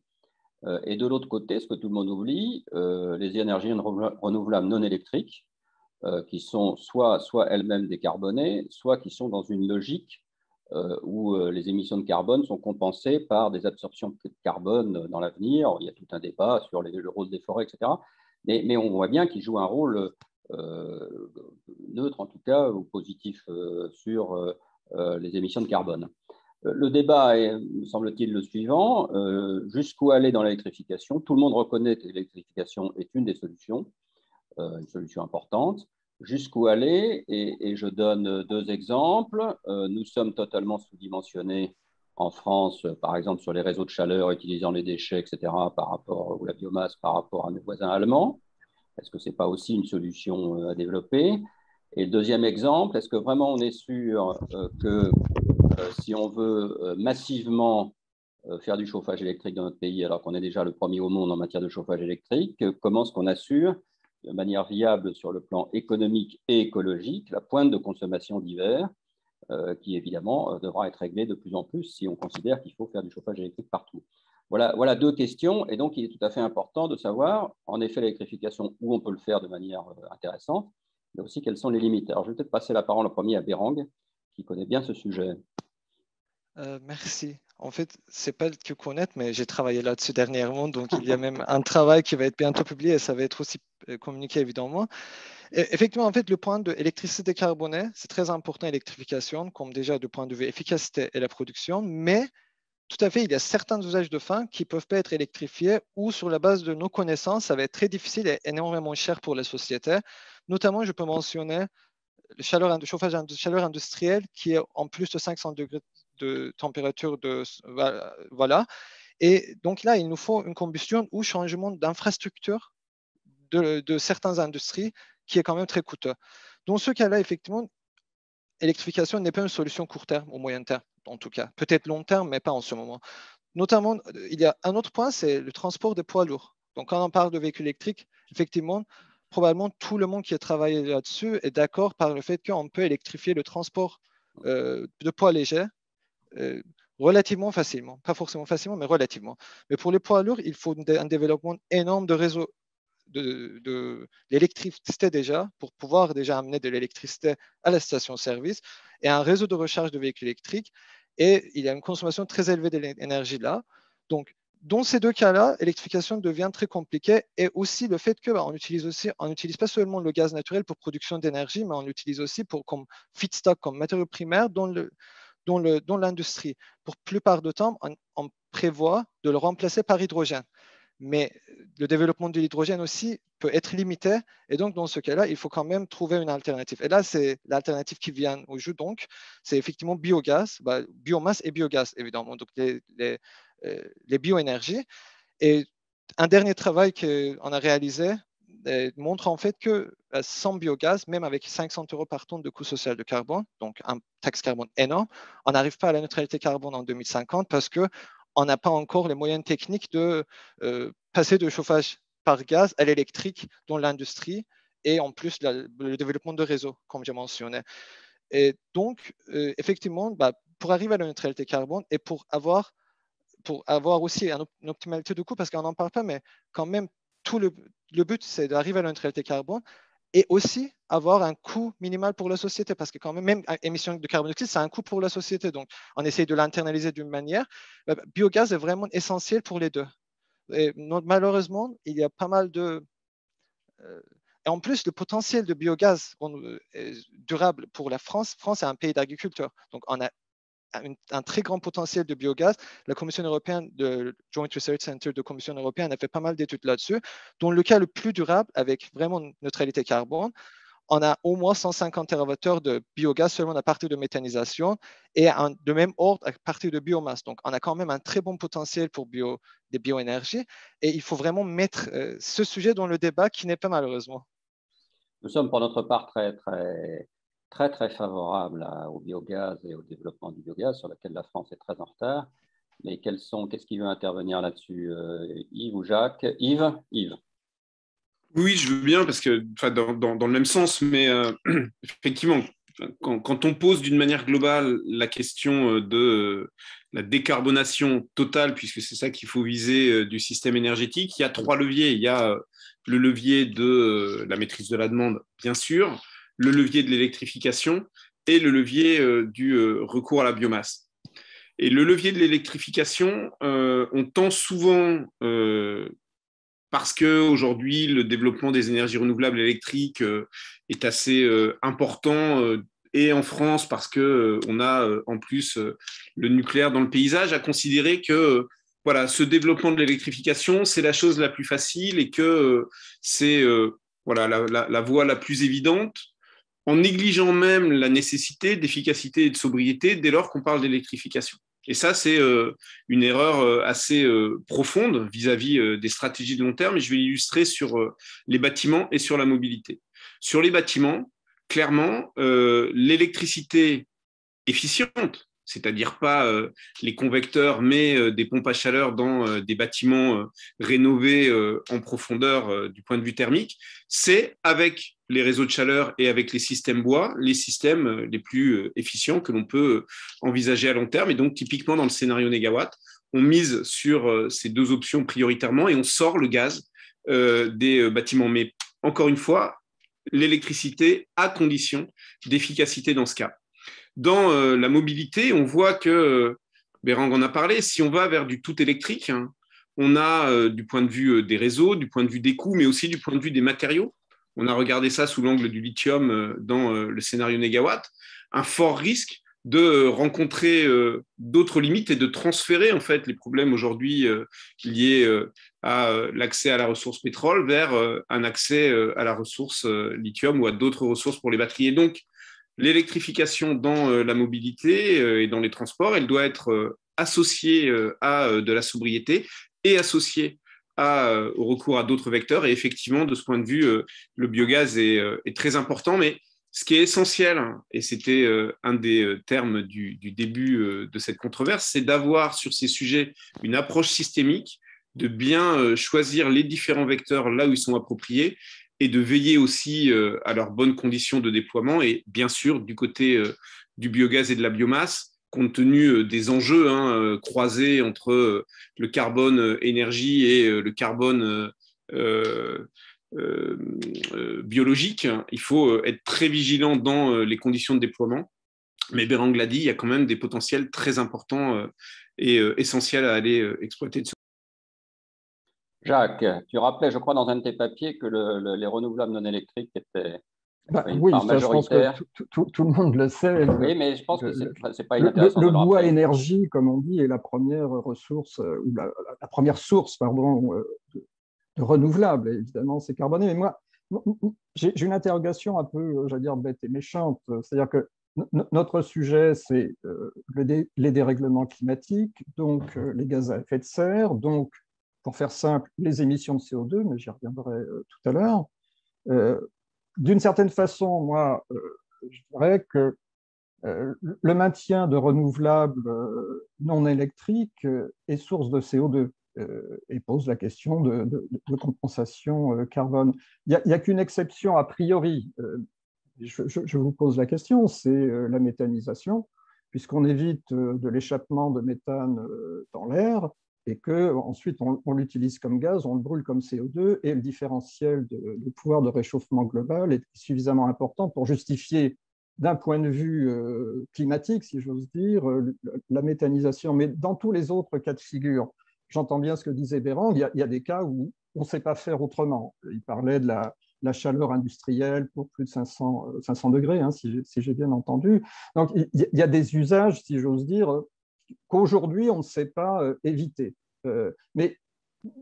et de l'autre côté, ce que tout le monde oublie, les énergies renouvelables non électriques, qui sont soit elles-mêmes décarbonées, soit qui sont dans une logique où les émissions de carbone sont compensées par des absorptions de carbone dans l'avenir. Il y a tout un débat sur le rôle des forêts, etc. Mais on voit bien qu'ils jouent un rôle neutre, en tout cas, ou positif sur les émissions de carbone. Le débat est, me semble-t-il, le suivant. Jusqu'où aller dans l'électrification? Tout le monde reconnaît que l'électrification est une des solutions, une solution importante. Jusqu'où aller? Et je donne 2 exemples. Nous sommes totalement sous-dimensionnés en France, par exemple, sur les réseaux de chaleur utilisant les déchets, etc., ou la biomasse par rapport à nos voisins allemands. Est-ce que ce n'est pas aussi une solution à développer? Et le deuxième exemple, est-ce que vraiment on est sûr que si on veut massivement faire du chauffage électrique dans notre pays, alors qu'on est déjà le premier au monde en matière de chauffage électrique, comment est-ce qu'on assure de manière viable sur le plan économique et écologique la pointe de consommation d'hiver, qui évidemment devra être réglée de plus en plus si on considère qu'il faut faire du chauffage électrique partout. Voilà 2 questions, et donc il est tout à fait important de savoir, en effet, l'électrification, où on peut le faire de manière intéressante, mais aussi quelles sont les limites. Alors je vais peut-être passer la parole en premier à Bérang, qui connaît bien ce sujet. Merci. En fait, ce n'est pas que connaître, mais j'ai travaillé là-dessus dernièrement, donc il y a même un travail qui va être bientôt publié et ça va être aussi communiqué évidemment. Et effectivement, en fait, le point de l'électricité décarbonée, c'est très important, l'électrification, comme déjà du point de vue efficacité et la production, mais tout à fait, il y a certains usages de fin qui ne peuvent pas être électrifiés ou sur la base de nos connaissances, ça va être très difficile et énormément cher pour la société. Notamment, je peux mentionner le chauffage de chaleur industrielle qui est en plus de 500 degrés de température. Voilà. Et donc là, il nous faut une combustion ou changement d'infrastructure de certaines industries qui est quand même très coûteux. Dans ce cas-là, effectivement, l'électrification n'est pas une solution court terme ou moyen terme, en tout cas. Peut-être long terme, mais pas en ce moment. Notamment, il y a un autre point, c'est le transport des poids lourds. Donc, quand on parle de véhicules électriques, effectivement, probablement tout le monde qui a travaillé là-dessus est d'accord par le fait qu'on peut électrifier le transport de poids légers relativement facilement. Pas forcément facilement, mais relativement. Mais pour les poids lourds, il faut un développement énorme de réseaux de l'électricité déjà, pour pouvoir déjà amener de l'électricité à la station-service et un réseau de recharge de véhicules électriques. Et il y a une consommation très élevée de l'énergie là. Donc, dans ces 2 cas-là, l'électrification devient très compliquée et aussi le fait qu'on n'utilise pas seulement le gaz naturel pour production d'énergie, mais on l'utilise aussi comme feedstock, comme matériau primaire dans l'industrie. Pour la plupart du temps, on prévoit de le remplacer par hydrogène. Mais le développement de l'hydrogène aussi peut être limité. Et donc, dans ce cas-là, il faut quand même trouver une alternative. Et là, c'est l'alternative qui vient au jeu. Donc, c'est effectivement biogaz, biomasse et biogaz, évidemment. Donc, les bioénergies. Et un dernier travail qu'on a réalisé montre en fait que sans biogaz, même avec 500 € par tonne de coût social de carbone, donc un taxe carbone énorme, on n'arrive pas à la neutralité carbone en 2050 parce qu'on n'a pas encore les moyens techniques de passer de chauffage par gaz à l'électrique dans l'industrie et en plus le développement de réseaux, comme j'ai mentionné. Et donc, effectivement, pour arriver à la neutralité carbone et pour avoir aussi une optimalité de coût, parce qu'on n'en parle pas, mais quand même, tout le but, c'est d'arriver à la neutralité carbone et aussi avoir un coût minimal pour la société, parce que quand même émission de carbone dioxyde, c'est un coût pour la société. Donc, on essaye de l'internaliser d'une manière. Le biogaz est vraiment essentiel pour les deux. Et malheureusement, il y a pas mal de... et en plus, le potentiel de biogaz durable pour la France, France est un pays d'agriculteurs. Donc, on a un très grand potentiel de biogaz. La Commission européenne, le Joint Research Center de la Commission européenne a fait pas mal d'études là-dessus. Dans le cas le plus durable, avec vraiment une neutralité carbone, on a au moins 150 TWh de biogaz seulement à partir de méthanisation et de même ordre à partir de biomasse. Donc, on a quand même un très bon potentiel pour des bioénergies et il faut vraiment mettre ce sujet dans le débat qui n'est pas malheureusement. Nous sommes pour notre part très favorables au biogaz et au développement du biogaz, sur lequel la France est très en retard. Mais qu'est-ce qui veut intervenir là-dessus, Yves ou Jacques? Yves? Oui, je veux bien, parce que, dans le même sens, mais effectivement, quand on pose d'une manière globale la question de la décarbonation totale, puisque c'est ça qu'il faut viser du système énergétique, il y a 3 leviers. Il y a le levier de la maîtrise de la demande, bien sûr, le levier de l'électrification et le levier du recours à la biomasse. Et le levier de l'électrification, on tend souvent, parce qu'aujourd'hui, le développement des énergies renouvelables électriques est assez important, et en France, parce qu'on a en plus le nucléaire dans le paysage, à considérer que voilà, ce développement de l'électrification, c'est la chose la plus facile et que c'est voilà, la voie la plus évidente, en négligeant même la nécessité d'efficacité et de sobriété dès lors qu'on parle d'électrification. Et ça, c'est une erreur assez profonde vis-à-vis des stratégies de long terme, et je vais l'illustrer sur les bâtiments et sur la mobilité. Sur les bâtiments, clairement, l'électricité efficiente, c'est-à-dire pas les convecteurs, mais des pompes à chaleur dans des bâtiments rénovés en profondeur du point de vue thermique, c'est avec les réseaux de chaleur et avec les systèmes bois, les systèmes les plus efficients que l'on peut envisager à long terme. Et donc, typiquement, dans le scénario négawatt, on mise sur ces 2 options prioritairement et on sort le gaz des bâtiments. Mais encore une fois, l'électricité à condition d'efficacité dans ce cas. Dans la mobilité, on voit que, Bérang en a parlé, si on va vers du tout électrique, hein, on a du point de vue des réseaux, du point de vue des coûts, mais aussi du point de vue des matériaux. On a regardé ça sous l'angle du lithium dans le scénario négawatt, un fort risque de rencontrer d'autres limites et de transférer en fait les problèmes aujourd'hui liés à l'accès à la ressource pétrole vers un accès à la ressource lithium ou à d'autres ressources pour les batteries. Et donc, l'électrification dans la mobilité et dans les transports, elle doit être associée à de la sobriété et associée au recours à d'autres vecteurs. Et effectivement, de ce point de vue, le biogaz est très important. Mais ce qui est essentiel, et c'était un des termes du début de cette controverse, c'est d'avoir sur ces sujets une approche systémique, de bien choisir les différents vecteurs là où ils sont appropriés, et de veiller aussi à leurs bonnes conditions de déploiement. Et bien sûr, du côté du biogaz et de la biomasse, compte tenu des enjeux croisés entre le carbone énergie et le carbone biologique, il faut être très vigilant dans les conditions de déploiement. Mais Bérang l'a dit, il y a quand même des potentiels très importants et essentiels à aller exploiter. Jacques, tu rappelais, je crois, dans un de tes papiers que les renouvelables non électriques étaient une oui, part ça, je pense majoritaire. que tout le monde le sait. Oui, mais je pense que ce n'est pas inintéressant de le bois rappeler. énergie, comme on dit, est la première ressource, ou la première source, pardon, de renouvelables. Évidemment, c'est carboné. Mais moi, j'ai une interrogation un peu, j'allais dire, bête et méchante. C'est-à-dire que notre sujet, c'est les dérèglements climatiques, donc les gaz à effet de serre, donc pour faire simple, les émissions de CO2, mais j'y reviendrai tout à l'heure. D'une certaine façon, moi, je dirais que le maintien de renouvelables non électriques est source de CO2 et pose la question de compensation carbone. Il n'y a qu'une exception a priori. Je vous pose la question, c'est la méthanisation, puisqu'on évite de l'échappement de méthane dans l'air et qu'ensuite on l'utilise comme gaz, on le brûle comme CO2 et le différentiel de pouvoir de réchauffement global est suffisamment important pour justifier d'un point de vue climatique, si j'ose dire, la méthanisation. Mais dans tous les autres cas de figure, j'entends bien ce que disait Bérang, il y a des cas où on ne sait pas faire autrement. Il parlait de la chaleur industrielle pour plus de 500 degrés, hein, si j'ai bien entendu. Donc, il y a des usages, si j'ose dire, qu'aujourd'hui, on ne sait pas éviter. Mais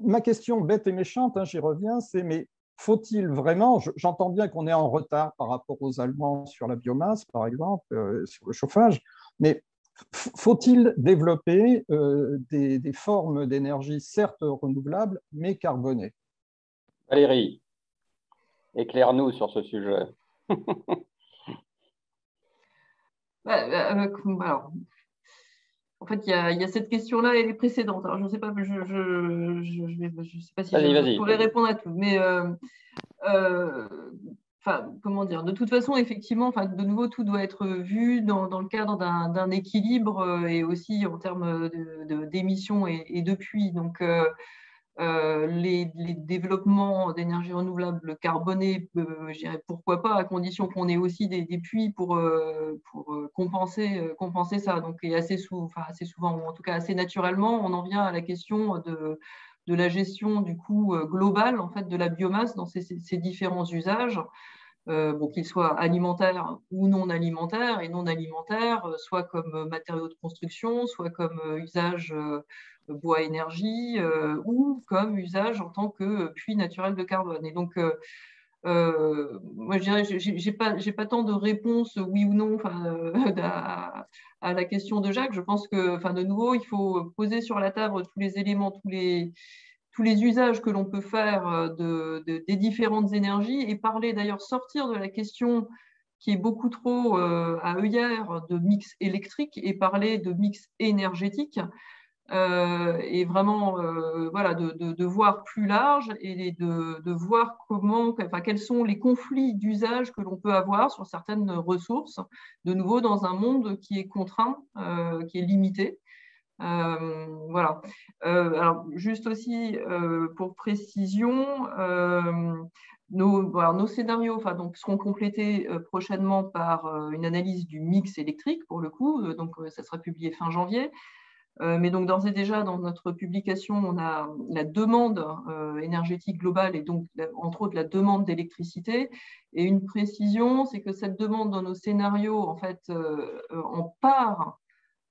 ma question bête et méchante, hein, j'y reviens, c'est mais faut-il vraiment, j'entends bien qu'on est en retard par rapport aux Allemands sur la biomasse, par exemple, sur le chauffage, mais faut-il développer des formes d'énergie certes renouvelables, mais carbonées? Valérie, éclaire-nous sur ce sujet. Alors, en fait, il y a cette question-là et les précédentes. Alors, je ne sais pas, je sais pas si je pourrais répondre à tout, mais comment dire, de toute façon, effectivement, de nouveau, tout doit être vu dans le cadre d'un équilibre et aussi en termes d'émissions et de puits. Donc, les développements d'énergie renouvelable carbonée, je dirais pourquoi pas, à condition qu'on ait aussi des puits pour compenser ça. Donc, et assez souvent, ou en tout cas assez naturellement, on en vient à la question de la gestion du coût global en fait, de la biomasse dans ces différents usages. Qu'ils soient alimentaires ou non alimentaires, et non alimentaires, soit comme matériaux de construction, soit comme usage bois énergie, ou comme usage en tant que puits naturel de carbone. Et donc, moi, je dirais, j'ai pas tant de réponses oui ou non à la question de Jacques. Je pense que, de nouveau, il faut poser sur la table tous les éléments, tous les usages que l'on peut faire des différentes énergies et parler d'ailleurs, sortir de la question qui est beaucoup trop à œillère de mix électrique et parler de mix énergétique et vraiment voilà, de voir plus large et de voir quels sont les conflits d'usage que l'on peut avoir sur certaines ressources, de nouveau dans un monde qui est contraint, qui est limité. Voilà. Alors, juste aussi pour précision, nos scénarios donc, seront complétés prochainement par une analyse du mix électrique, pour le coup. Donc, ça sera publié fin janvier. Mais donc, d'ores et déjà, dans notre publication, on a la demande énergétique globale et donc, entre autres, la demande d'électricité. Et une précision, c'est que cette demande dans nos scénarios, en fait, en part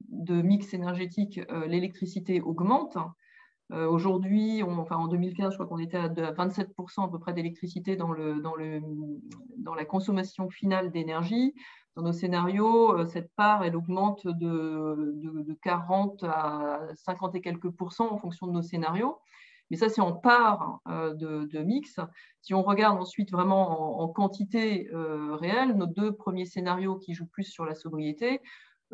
de mix énergétique, l'électricité augmente. Aujourd'hui, en 2015, je crois qu'on était à 27% à peu près d'électricité dans la consommation finale d'énergie. Dans nos scénarios, cette part, elle augmente de 40 à 50 et quelques pourcents en fonction de nos scénarios. Mais ça, c'est en part de mix. Si on regarde ensuite vraiment en quantité réelle, nos deux premiers scénarios qui jouent plus sur la sobriété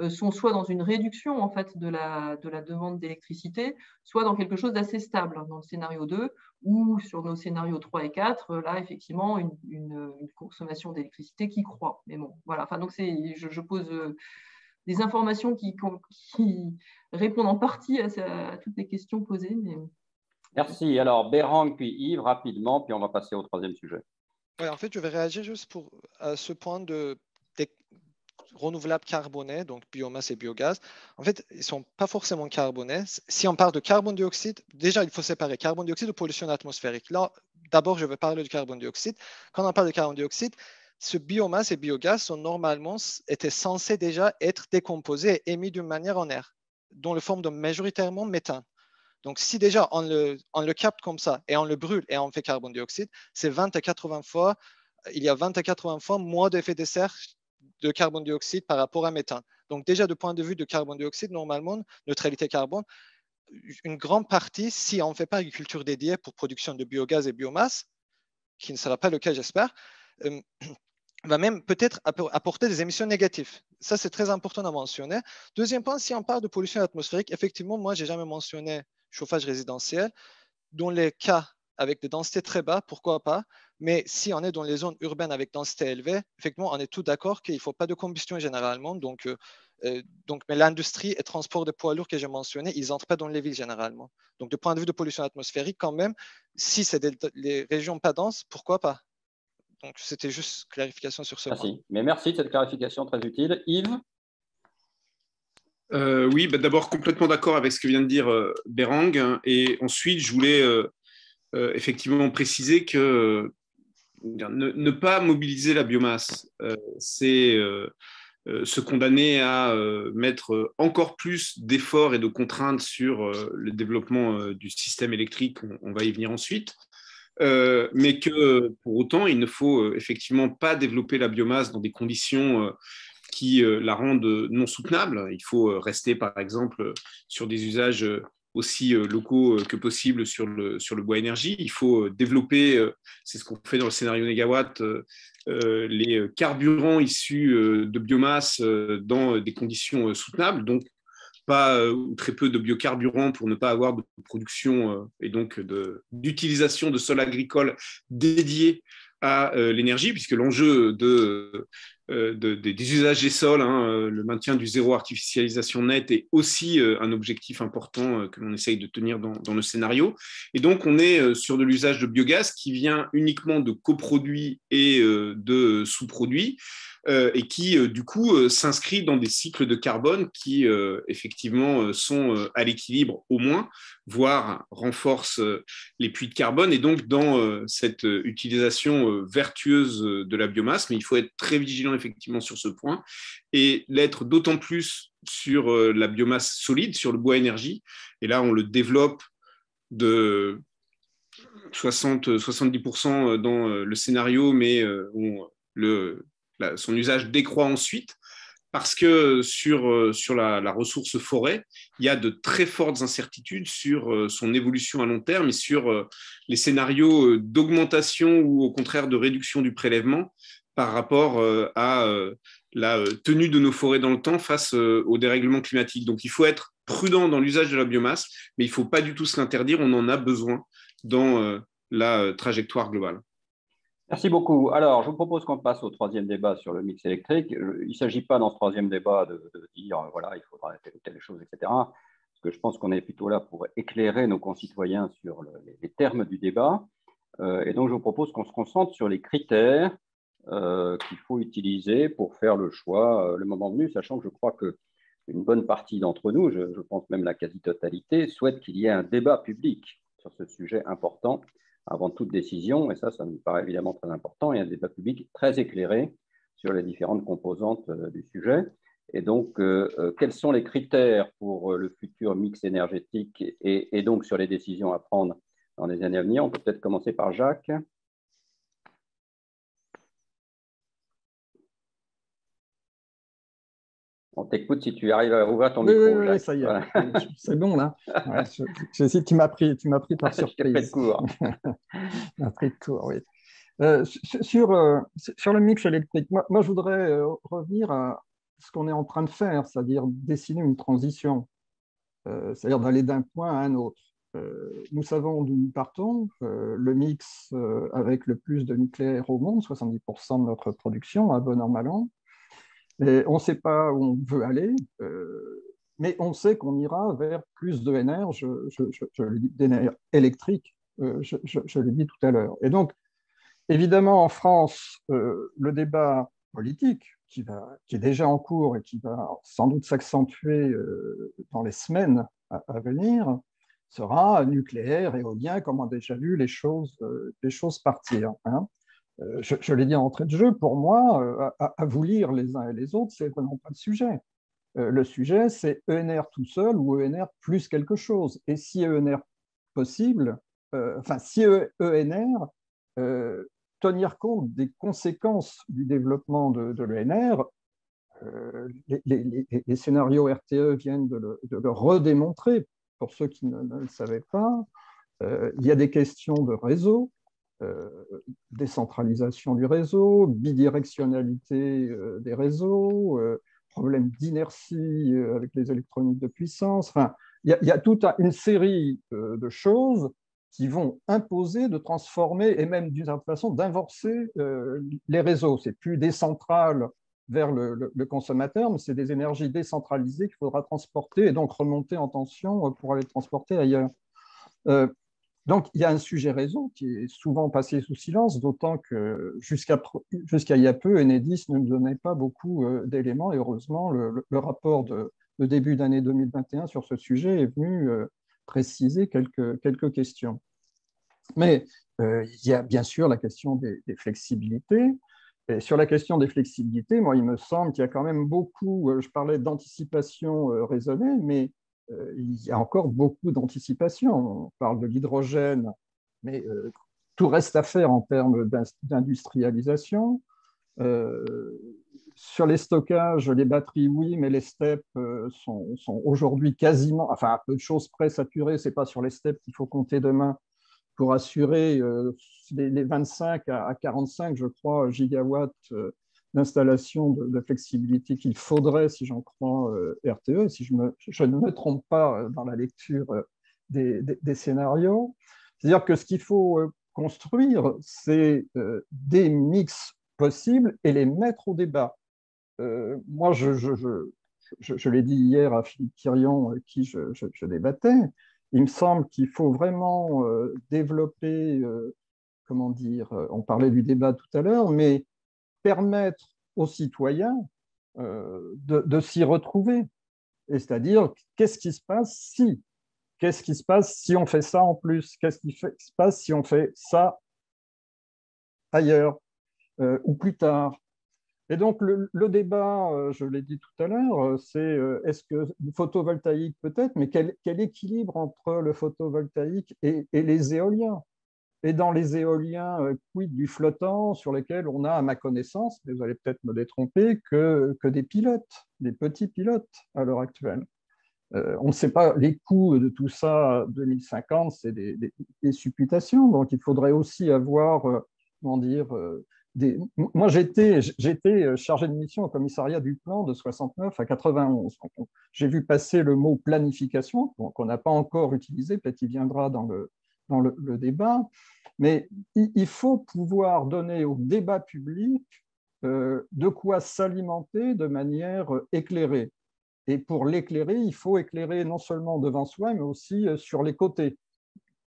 sont soit dans une réduction en fait, de la demande d'électricité, soit dans quelque chose d'assez stable dans le scénario 2, ou sur nos scénarios 3 et 4, là, effectivement, une consommation d'électricité qui croît. Mais bon, voilà. Donc, je pose des informations qui répondent en partie à toutes les questions posées. Mais... Merci. Alors, Bérang, puis Yves, rapidement, puis on va passer au troisième sujet. Oui, en fait, je vais réagir juste à ce point des renouvelables carbonés, donc biomasse et biogaz. En fait, ils ne sont pas forcément carbonés. Si on parle de carbone dioxyde, déjà, il faut séparer carbone dioxyde ou pollution atmosphérique. Là, d'abord, je vais parler du carbone dioxyde. Quand on parle de carbone dioxyde, ce biomasse et biogaz sont normalement étaient censés déjà être décomposés et émis d'une manière en air, dans la forme de majoritairement méthane. Donc, si déjà on le capte comme ça et on le brûle et on fait carbone dioxyde, c'est 20 à 80 fois, il y a 20 à 80 fois moins d'effet de serre de carbone dioxyde par rapport à méthane. Donc, déjà, du point de vue de carbone dioxyde, normalement, neutralité carbone, une grande partie, si on ne fait pas agriculture dédiée pour production de biogaz et biomasse, qui ne sera pas le cas, j'espère, va même peut-être apporter des émissions négatives. Ça, c'est très important à mentionner. Deuxième point, si on parle de pollution atmosphérique, effectivement, moi, je n'ai jamais mentionné chauffage résidentiel. Dans les cas avec des densités très basses, pourquoi pas? Mais si on est dans les zones urbaines avec densité élevée, effectivement, on est tout d'accord qu'il ne faut pas de combustion généralement. Donc, mais l'industrie et transport de poids lourds que j'ai mentionné, ils n'entrent pas dans les villes généralement. Donc, du point de vue de pollution atmosphérique, quand même, si c'est les régions pas denses, pourquoi pas? Donc, c'était juste clarification sur ce point. Mais merci de cette clarification très utile. Yves? Oui, d'abord complètement d'accord avec ce que vient de dire Berang. Et ensuite, je voulais effectivement préciser que ne pas mobiliser la biomasse, c'est se condamner à mettre encore plus d'efforts et de contraintes sur le développement du système électrique. On va y venir ensuite. Mais que pour autant, il ne faut effectivement pas développer la biomasse dans des conditions qui la rendent non soutenable. Il faut rester, par exemple, sur des usages aussi locaux que possible sur le bois énergie. Il faut développer, c'est ce qu'on fait dans le scénario Négawatt, les carburants issus de biomasse dans des conditions soutenables. Donc, pas ou très peu de biocarburants pour ne pas avoir de production et donc d'utilisation de sol agricole dédié à l'énergie, puisque l'enjeu des usages des sols, le maintien du zéro artificialisation nette est aussi un objectif important que l'on essaye de tenir dans le scénario. Et donc, on est sur de l'usage de biogaz qui vient uniquement de coproduits et de sous-produits, et qui, du coup, s'inscrit dans des cycles de carbone qui, effectivement, sont à l'équilibre au moins, voire renforcent les puits de carbone, et donc dans cette utilisation vertueuse de la biomasse. Mais il faut être très vigilant, effectivement, sur ce point, et l'être d'autant plus sur la biomasse solide, sur le bois énergie. Et là, on le développe de 70% dans le scénario, mais son usage décroît ensuite, parce que sur la ressource forêt, il y a de très fortes incertitudes sur son évolution à long terme et sur les scénarios d'augmentation ou au contraire de réduction du prélèvement par rapport à la tenue de nos forêts dans le temps face au dérèglement climatique. Donc il faut être prudent dans l'usage de la biomasse, mais il ne faut pas du tout se l'interdire, on en a besoin dans la trajectoire globale. Merci beaucoup. Alors, je vous propose qu'on passe au troisième débat sur le mix électrique. Il ne s'agit pas dans ce troisième débat de dire, voilà, il faudra telle ou telle chose, etc. Parce que je pense qu'on est plutôt là pour éclairer nos concitoyens sur les termes du débat. Et donc, je vous propose qu'on se concentre sur les critères qu'il faut utiliser pour faire le choix le moment venu, sachant que je crois qu'une bonne partie d'entre nous, je pense même la quasi-totalité, souhaite qu'il y ait un débat public sur ce sujet important avant toute décision, et ça me paraît évidemment très important, et un débat public très éclairé sur les différentes composantes du sujet. Et donc, quels sont les critères pour le futur mix énergétique et donc sur les décisions à prendre dans les années à venir? On peut peut-être commencer par Jacques. On t'écoute si tu arrives à ouvrir ton micro. Oui, ça y est, voilà. C'est bon là. Ouais, tu m'as pris par surprise. Je t'ai pris de court. Tu m'as pris de court, oui. Sur le mix électrique, moi je voudrais revenir à ce qu'on est en train de faire, c'est-à-dire dessiner une transition, c'est-à-dire d'aller d'un point à un autre. Nous savons d'où nous partons, le mix avec le plus de nucléaire au monde, 70% de notre production, à bon an, mal an. Et on ne sait pas où on veut aller, mais on sait qu'on ira vers plus d'ENR, d'ENR électrique, je l'ai dit tout à l'heure. Et donc, évidemment, en France, le débat politique, qui est déjà en cours et qui va sans doute s'accentuer dans les semaines à venir, sera nucléaire, éolien, comme on a déjà vu les choses partir. Hein. Je l'ai dit en entrée de jeu, pour moi, à vous lire les uns et les autres, c'est vraiment pas le sujet. Le sujet, c'est ENR tout seul ou ENR plus quelque chose. Et si ENR possible, si ENR, tenir compte des conséquences du développement de l'ENR, les scénarios RTE viennent de le redémontrer pour ceux qui ne le savaient pas, il y a des questions de réseau, décentralisation du réseau, bidirectionnalité des réseaux, problème d'inertie avec les électroniques de puissance. Enfin, il y a toute une série de choses qui vont imposer de transformer et même d'une certaine façon d'inverser les réseaux. C'est plus décentral vers le consommateur, mais c'est des énergies décentralisées qu'il faudra transporter et donc remonter en tension pour aller transporter ailleurs. Donc, il y a un sujet réseau qui est souvent passé sous silence, d'autant que jusqu'à il y a peu, Enedis ne nous donnait pas beaucoup d'éléments. Et heureusement, le rapport de début d'année 2021 sur ce sujet est venu préciser quelques questions. Mais il y a bien sûr la question des flexibilités. Et sur la question des flexibilités, moi, il me semble qu'il y a quand même beaucoup, je parlais d'anticipation raisonnée, mais il y a encore beaucoup d'anticipation. On parle de l'hydrogène, mais tout reste à faire en termes d'industrialisation. Sur les stockages, les batteries, oui, mais les steppes sont aujourd'hui quasiment, enfin, à peu de choses près saturées. Ce n'est pas sur les steppes qu'il faut compter demain pour assurer les 25 à 45, je crois, gigawatts d'installation de flexibilité qu'il faudrait, si j'en crois RTE, si je ne me trompe pas dans la lecture des scénarios. C'est-à-dire que ce qu'il faut construire, c'est des mix possibles et les mettre au débat. Moi, je l'ai dit hier à Philippe Thirion, avec qui je débattais, il me semble qu'il faut vraiment développer, comment dire, on parlait du débat tout à l'heure, mais permettre aux citoyens de s'y retrouver. Et c'est-à-dire, qu'est-ce qui se passe si on fait ça en plus? Qu'est-ce qui se passe si on fait ça ailleurs ou plus tard? Et donc, le débat, je l'ai dit tout à l'heure, c'est est-ce que le photovoltaïque peut-être, mais quel équilibre entre le photovoltaïque et les éoliens? Et dans les éoliens, quid du flottant sur lesquels on a, à ma connaissance, mais vous allez peut-être me détromper, que des pilotes, des petits pilotes à l'heure actuelle. On ne sait pas les coûts de tout ça 2050, c'est des supputations. Donc, il faudrait aussi avoir, comment dire, moi, j'étais chargé de mission au commissariat du plan de 69 à 91. J'ai vu passer le mot planification, qu'on n'a pas encore utilisé, peut-être il viendra dans le débat, mais il faut pouvoir donner au débat public de quoi s'alimenter de manière éclairée. Et pour l'éclairer, il faut éclairer non seulement devant soi, mais aussi sur les côtés.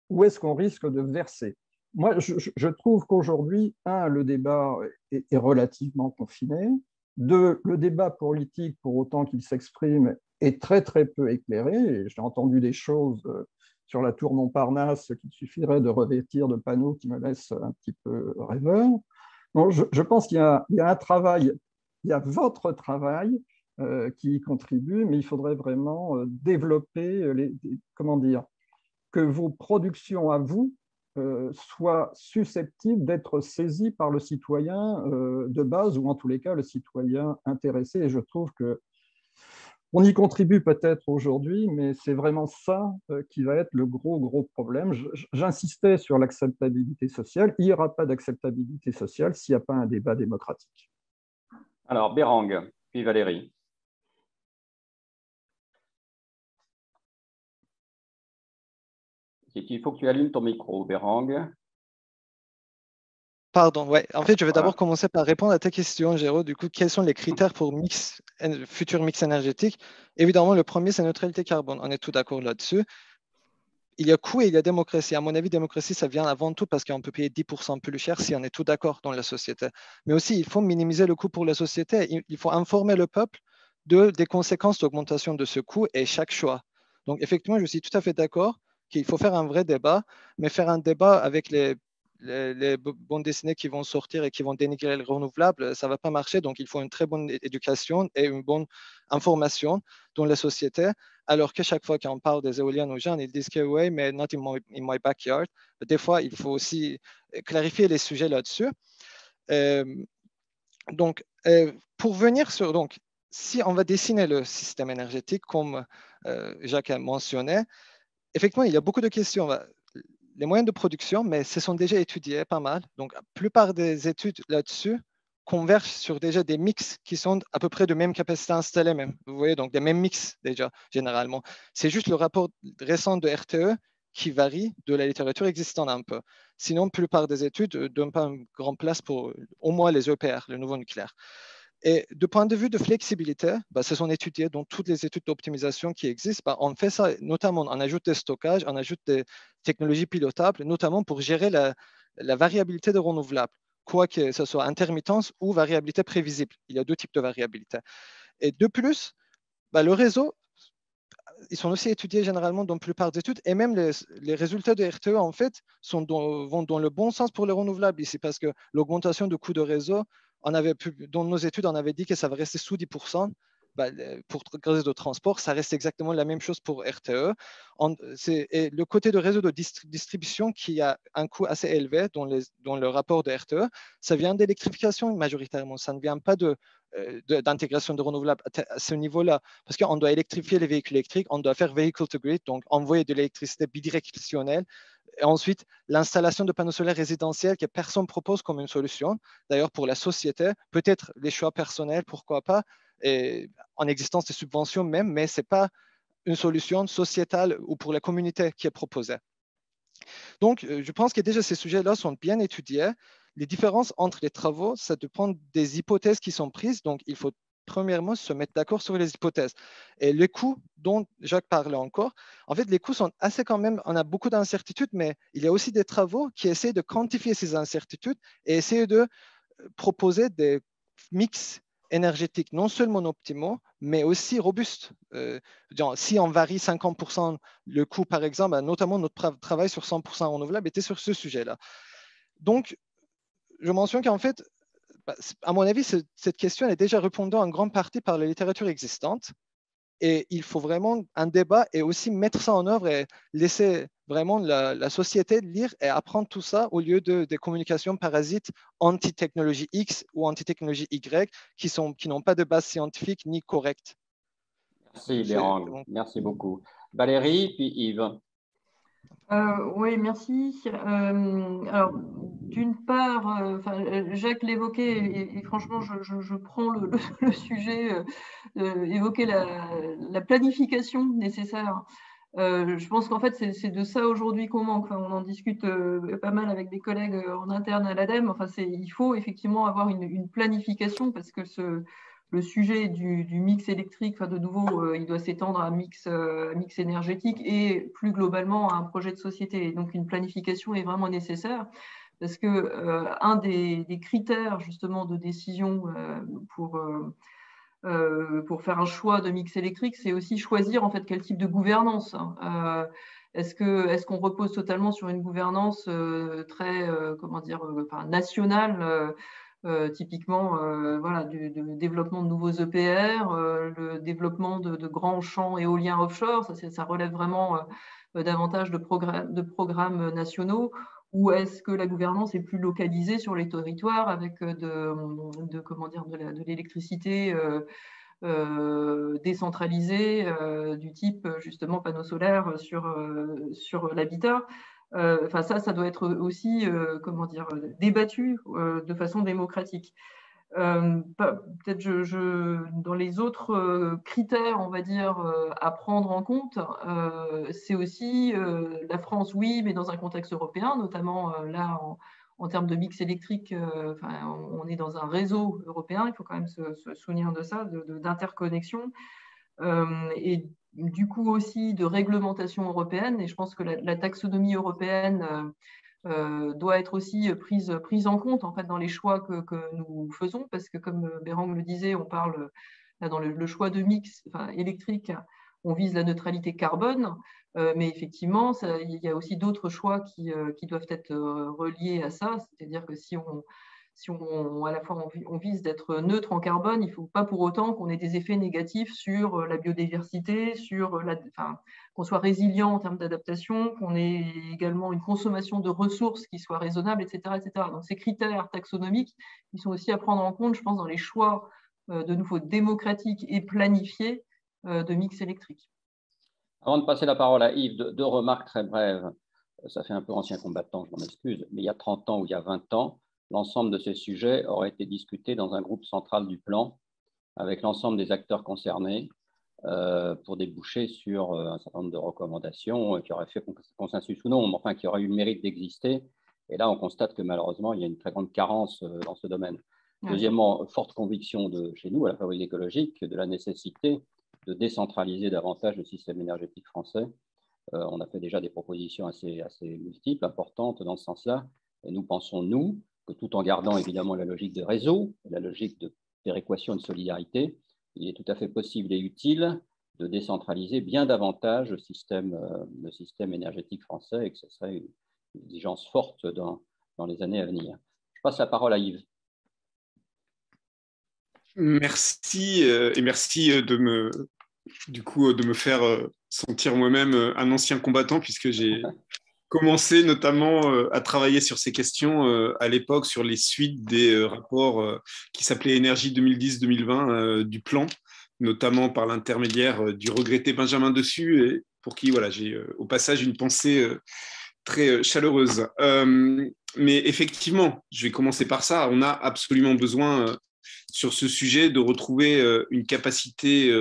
Où est-ce qu'on risque de verser? Moi, je trouve qu'aujourd'hui, le débat est relativement confiné. Deux, le débat politique, pour autant qu'il s'exprime, est très, très peu éclairé. J'ai entendu des choses sur la tour Montparnasse qu'il suffirait de revêtir de panneaux qui me laissent un petit peu rêveur. Donc, je pense qu'il y a un travail, il y a votre travail qui y contribue, mais il faudrait vraiment développer, comment dire, que vos productions à vous soient susceptibles d'être saisies par le citoyen de base, ou en tous les cas le citoyen intéressé. Et je trouve que on y contribue peut-être aujourd'hui, mais c'est vraiment ça qui va être le gros problème. J'insistais sur l'acceptabilité sociale. Il n'y aura pas d'acceptabilité sociale s'il n'y a pas un débat démocratique. Alors, Bérang, puis Valérie. Il faut que tu allumes ton micro, Bérang. Pardon, ouais. En fait, je vais d'abord commencer par répondre à ta question, Géraud. Du coup, quels sont les critères pour futur mix énergétique? Évidemment, le premier, c'est neutralité carbone. On est tout d'accord là-dessus. Il y a coût et il y a démocratie. À mon avis, démocratie, ça vient avant tout parce qu'on peut payer 10% plus cher si on est tout d'accord dans la société. Mais aussi, il faut minimiser le coût pour la société. Il faut informer le peuple des conséquences d'augmentation de ce coût et chaque choix. Donc, effectivement, je suis tout à fait d'accord qu'il faut faire un vrai débat, mais faire un débat avec les bandes dessinées qui vont sortir et qui vont dénigrer le renouvelable, ça ne va pas marcher. Donc, il faut une très bonne éducation et une bonne information dans la société. Alors que chaque fois qu'on parle des éoliennes aux gens, ils disent que oui, mais not in my backyard. Des fois, il faut aussi clarifier les sujets là-dessus. Pour venir sur... Donc, si on va dessiner le système énergétique, comme Jacques a mentionné, effectivement, il y a beaucoup de questions. Les moyens de production, mais ce sont déjà étudiés pas mal. Donc, la plupart des études là-dessus convergent sur déjà des mix qui sont à peu près de même capacité installée même. Vous voyez, donc des mêmes mix déjà, généralement. C'est juste le rapport récent de RTE qui varie de la littérature existante un peu. Sinon, la plupart des études ne donnent pas une grande place pour au moins les EPR, le nouveau nucléaire. Et de point de vue de flexibilité, ce sont étudiés dans toutes les études d'optimisation qui existent. On fait ça notamment, on ajoute des stockages, on ajoute des technologies pilotables, notamment pour gérer la variabilité de renouvelables, quoi que ce soit intermittence ou variabilité prévisible. Il y a deux types de variabilité. Et de plus, le réseau, ils sont aussi étudiés généralement dans la plupart des études, et même les résultats de RTE, en fait, vont dans le bon sens pour les renouvelables ici, parce que l'augmentation du coût de réseau, dans nos études, on avait dit que ça va rester sous 10%. Pour le réseau de transport, ça reste exactement la même chose pour RTE. Et le côté de réseau de distribution qui a un coût assez élevé dans le rapport de RTE, ça vient d'électrification majoritairement. Ça ne vient pas d'intégration de renouvelables à ce niveau-là, parce qu'on doit électrifier les véhicules électriques, on doit faire vehicle to grid, donc envoyer de l'électricité bidirectionnelle. Et ensuite, l'installation de panneaux solaires résidentiels que personne ne propose comme une solution. D'ailleurs, pour la société, peut-être les choix personnels, pourquoi pas, et en existence des subventions même, mais ce n'est pas une solution sociétale ou pour la communauté qui est proposée. Donc, je pense que déjà ces sujets-là sont bien étudiés. Les différences entre les travaux, ça dépend des hypothèses qui sont prises. Donc, il faut premièrement se mettre d'accord sur les hypothèses. Et les coûts dont Jacques parlait encore, en fait, les coûts sont assez quand même, on a beaucoup d'incertitudes, mais il y a aussi des travaux qui essaient de quantifier ces incertitudes et essayer de proposer des mix énergétiques non seulement optimaux, mais aussi robustes. Si on varie 50% le coût, par exemple, notamment notre travail sur 100% renouvelable était sur ce sujet-là. Donc, je mentionne qu'en fait, à mon avis, cette question est déjà répondue en grande partie par la littérature existante. Et il faut vraiment un débat et aussi mettre ça en œuvre et laisser vraiment la société lire et apprendre tout ça au lieu des communications parasites anti-technologie X ou anti-technologie Y qui n'ont pas de base scientifique ni correcte. Merci Bérang, merci beaucoup. Valérie, puis Yves. Oui, merci. Alors, d'une part, Jacques l'évoquait et franchement, je prends le sujet, évoquer la planification nécessaire. Je pense qu'en fait, c'est de ça aujourd'hui qu'on manque. Enfin, on en discute pas mal avec des collègues en interne à l'ADEME. Enfin, il faut effectivement avoir une planification parce que le sujet du mix électrique, de nouveau, il doit s'étendre à un mix énergétique et plus globalement à un projet de société. Et donc, une planification est vraiment nécessaire parce que un des critères justement de décision pour faire un choix de mix électrique, c'est aussi choisir en fait quel type de gouvernance. Est-ce qu'on repose totalement sur une gouvernance très nationale, typiquement du développement de nouveaux EPR, le développement de grands champs éoliens offshore, ça relève vraiment davantage de programmes nationaux, ou est-ce que la gouvernance est plus localisée sur les territoires avec de l'électricité décentralisée du type justement panneaux solaires sur l'habitat? Ça doit être aussi débattu de façon démocratique. Peut-être dans les autres critères, on va dire, à prendre en compte, c'est aussi la France, oui, mais dans un contexte européen, notamment là en termes de mix électrique, on est dans un réseau européen, il faut quand même se souvenir de ça, d'interconnexion, et du coup aussi de réglementation européenne. Et je pense que la taxonomie européenne doit être aussi prise en compte en fait, dans les choix que nous faisons, parce que comme Bérang le disait, on parle là, dans le choix de mix électrique, on vise la neutralité carbone, mais effectivement, il y a aussi d'autres choix qui doivent être reliés à ça, c'est-à-dire que si à la fois on vise d'être neutre en carbone, il ne faut pas pour autant qu'on ait des effets négatifs sur la biodiversité, qu'on soit résilient en termes d'adaptation, qu'on ait également une consommation de ressources qui soit raisonnable, etc., etc. Donc ces critères taxonomiques, ils sont aussi à prendre en compte, je pense, dans les choix de nouveau démocratiques et planifiés de mix électrique. Avant de passer la parole à Yves, deux remarques très brèves. Ça fait un peu ancien combattant, je m'en excuse, mais il y a 30 ans ou il y a 20 ans, l'ensemble de ces sujets auraient été discutés dans un groupe central du plan avec l'ensemble des acteurs concernés pour déboucher sur un certain nombre de recommandations qui auraient fait consensus ou non, mais enfin qui auraient eu le mérite d'exister. Et là, on constate que malheureusement, il y a une très grande carence dans ce domaine. Deuxièmement, forte conviction chez nous, à la Fabrique écologique, de la nécessité de décentraliser davantage le système énergétique français. On a fait déjà des propositions assez multiples, importantes dans ce sens-là. Et nous pensons, nous, que tout en gardant évidemment la logique de réseau, la logique de péréquation et de solidarité, il est tout à fait possible et utile de décentraliser bien davantage le système énergétique français et que ce serait une exigence forte dans les années à venir. Je passe la parole à Yves. Merci et merci de me faire sentir moi-même un ancien combattant, puisque j'ai commencé notamment à travailler sur ces questions à l'époque sur les suites des rapports qui s'appelaient Énergie 2010-2020 du plan, notamment par l'intermédiaire du regretté Benjamin Dessus, et pour qui j'ai au passage une pensée très chaleureuse. Mais effectivement, je vais commencer par ça, on a absolument besoin sur ce sujet de retrouver une capacité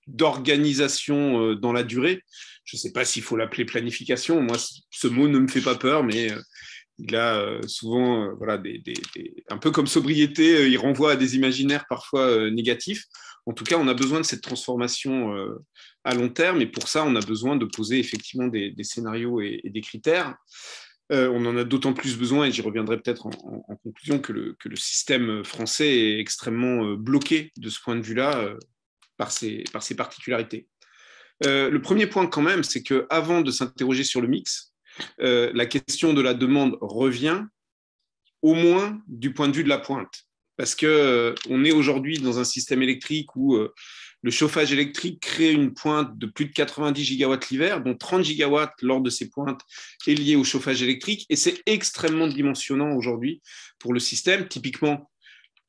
d'organisation dans la durée. Je ne sais pas s'il faut l'appeler planification. Moi, ce mot ne me fait pas peur, mais il a souvent, un peu comme sobriété, il renvoie à des imaginaires parfois négatifs. En tout cas, on a besoin de cette transformation à long terme, et pour ça, on a besoin de poser effectivement des scénarios et des critères. On en a d'autant plus besoin, et j'y reviendrai peut-être en conclusion, que le système français est extrêmement bloqué de ce point de vue-là par ses particularités. Le premier point quand même, c'est qu'avant de s'interroger sur le mix, la question de la demande revient au moins du point de vue de la pointe. Parce qu'on est aujourd'hui dans un système électrique où le chauffage électrique crée une pointe de plus de 90 gigawatts l'hiver, dont 30 gigawatts lors de ces pointes est lié au chauffage électrique. Et c'est extrêmement dimensionnant aujourd'hui pour le système. Typiquement,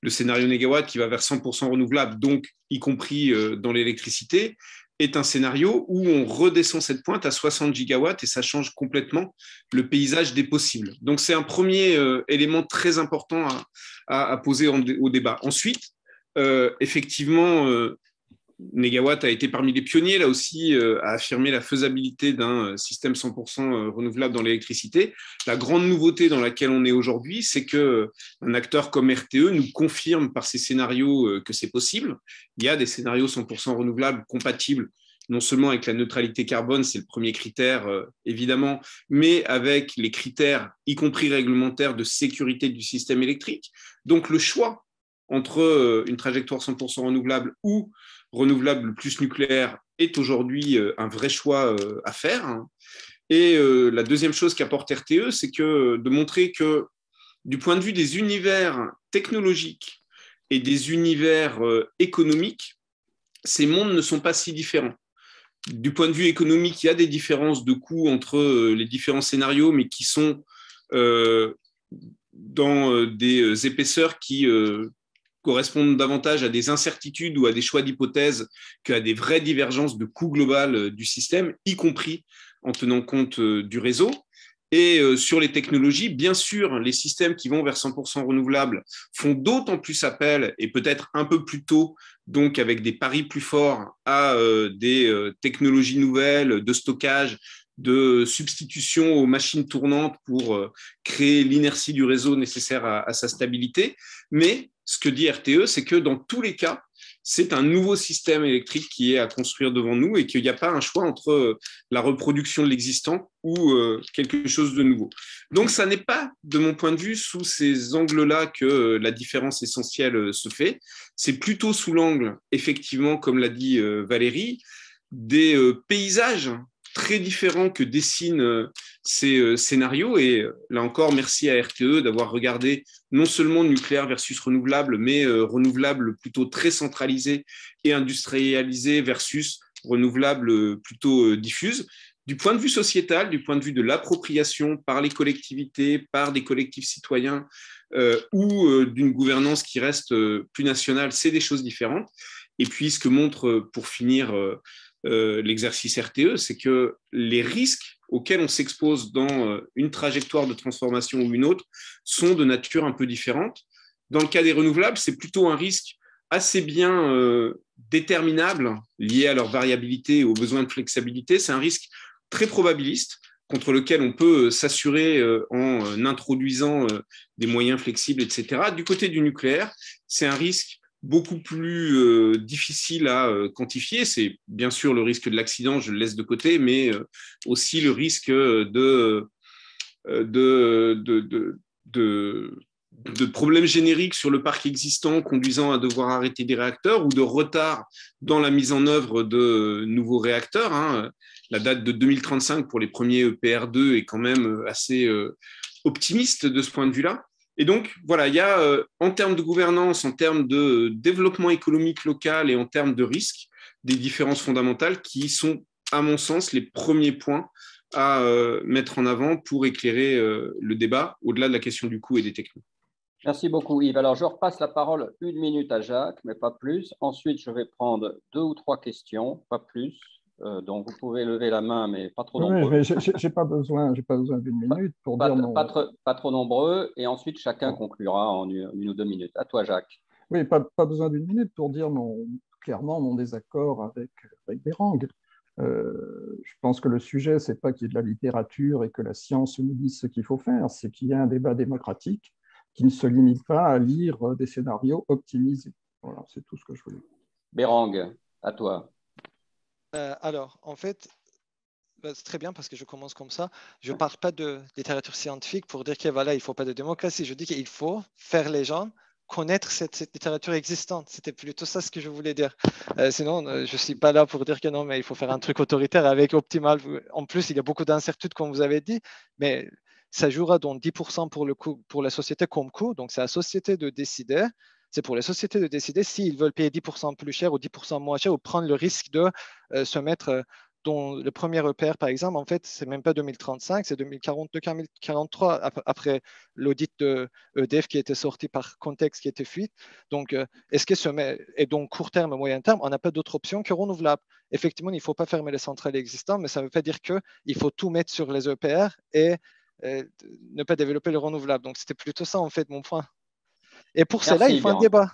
le scénario négawatt qui va vers 100% renouvelable, donc y compris dans l'électricité, est un scénario où on redescend cette pointe à 60 gigawatts et ça change complètement le paysage des possibles. Donc, c'est un premier élément très important à poser au débat. Ensuite, effectivement, Négawatt a été parmi les pionniers, là aussi, à affirmer la faisabilité d'un système 100% renouvelable dans l'électricité. La grande nouveauté dans laquelle on est aujourd'hui, c'est qu'un acteur comme RTE nous confirme par ses scénarios que c'est possible. Il y a des scénarios 100% renouvelables compatibles non seulement avec la neutralité carbone, c'est le premier critère, évidemment, mais avec les critères, y compris réglementaires, de sécurité du système électrique. Donc, le choix entre une trajectoire 100% renouvelable ou renouvelable plus nucléaire est aujourd'hui un vrai choix à faire. Et la deuxième chose qu'apporte RTE, c'est de montrer que du point de vue des univers technologiques et des univers économiques, ces mondes ne sont pas si différents. Du point de vue économique, il y a des différences de coûts entre les différents scénarios, mais qui sont dans des épaisseurs qui correspondent davantage à des incertitudes ou à des choix d'hypothèses qu'à des vraies divergences de coût global du système, y compris en tenant compte du réseau. Et sur les technologies, bien sûr, les systèmes qui vont vers 100% renouvelables font d'autant plus appel, et peut-être un peu plus tôt, donc avec des paris plus forts, à des technologies nouvelles de stockage, de substitution aux machines tournantes pour créer l'inertie du réseau nécessaire à sa stabilité. Mais ce que dit RTE, c'est que dans tous les cas, c'est un nouveau système électrique qui est à construire devant nous et qu'il n'y a pas un choix entre la reproduction de l'existant ou quelque chose de nouveau. Donc, ça n'est pas, de mon point de vue, sous ces angles-là que la différence essentielle se fait. C'est plutôt sous l'angle, effectivement, comme l'a dit Valérie, des paysages très différents que dessinent ces scénarios. Et là encore, merci à RTE d'avoir regardé non seulement nucléaire versus renouvelable, mais renouvelable plutôt très centralisé et industrialisé versus renouvelable plutôt diffuse. Du point de vue sociétal, du point de vue de l'appropriation par les collectivités, par des collectifs citoyens ou d'une gouvernance qui reste plus nationale, c'est des choses différentes. Et puis, ce que montre, pour finir, l'exercice RTE, c'est que les risques auxquels on s'expose dans une trajectoire de transformation ou une autre sont de nature un peu différente. Dans le cas des renouvelables, c'est plutôt un risque assez bien déterminable, lié à leur variabilité et aux besoins de flexibilité. C'est un risque très probabiliste, contre lequel on peut s'assurer en introduisant des moyens flexibles, etc. Du côté du nucléaire, c'est un risque beaucoup plus difficile à quantifier. C'est bien sûr le risque de l'accident, je le laisse de côté, mais aussi le risque de problèmes génériques sur le parc existant conduisant à devoir arrêter des réacteurs ou de retard dans la mise en œuvre de nouveaux réacteurs. Hein. La date de 2035 pour les premiers EPR2 est quand même assez optimiste de ce point de vue-là. Et donc, voilà, il y a en termes de gouvernance, en termes de développement économique local et en termes de risques, des différences fondamentales qui sont, à mon sens, les premiers points à mettre en avant pour éclairer le débat au-delà de la question du coût et des techniques. Merci beaucoup, Yves. Alors, je repasse la parole 1 minute à Jacques, mais pas plus. Ensuite, je vais prendre 2 ou 3 questions, pas plus. Donc, vous pouvez lever la main, mais pas trop nombreux. Oui, mais je n'ai pas besoin d'1 minute pour dire non. Pas trop nombreux. Et ensuite, chacun conclura en 1 ou 2 minutes. À toi, Jacques. Oui, pas besoin d'1 minute pour dire clairement mon désaccord avec Bérang. Je pense que le sujet, ce n'est pas qu'il y ait de la littérature et que la science nous dise ce qu'il faut faire, c'est qu'il y a un débat démocratique qui ne se limite pas à lire des scénarios optimisés. Voilà, c'est tout ce que je voulais. Bérang, à toi. Alors, en fait, c'est très bien parce que je commence comme ça. Je ne parle pas de littérature scientifique pour dire qu'il voilà, il ne faut pas de démocratie. Je dis qu'il faut faire les gens connaître cette littérature existante. C'était plutôt ça ce que je voulais dire. Sinon, je ne suis pas là pour dire que non, mais il faut faire un truc autoritaire avec Optimal. En plus, il y a beaucoup d'incertitudes, comme vous avez dit, mais ça jouera dans 10% pour la société comme coût. Donc, c'est à la société de décider. C'est pour les sociétés de décider s'ils veulent payer 10% plus cher ou 10% moins cher ou prendre le risque de se mettre dans le premier EPR, par exemple. En fait, c'est même pas 2035, c'est 2042-2043 après l'audit de EDF qui était sorti par contexte, qui était fuite. Donc, est-ce que et donc court terme, moyen terme, on n'a pas d'autre option que renouvelable. Effectivement, il ne faut pas fermer les centrales existantes, mais ça ne veut pas dire qu'il faut tout mettre sur les EPR et ne pas développer le renouvelable. Donc, c'était plutôt ça, en fait, mon point. Et pour cela, il faut un débat.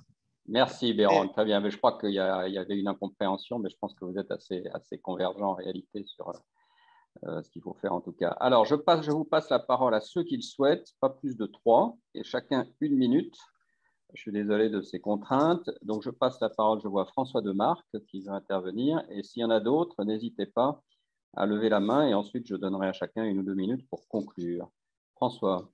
Merci, Bérang. Très bien. Mais je crois qu'il y avait une incompréhension, mais je pense que vous êtes assez convergents en réalité sur ce qu'il faut faire en tout cas. Alors, je vous passe la parole à ceux qui le souhaitent, pas plus de 3, et chacun 1 minute. Je suis désolé de ces contraintes. Donc, je passe la parole, je vois François Demarque qui veut intervenir. Et s'il y en a d'autres, n'hésitez pas à lever la main et ensuite, je donnerai à chacun 1 ou 2 minutes pour conclure. François.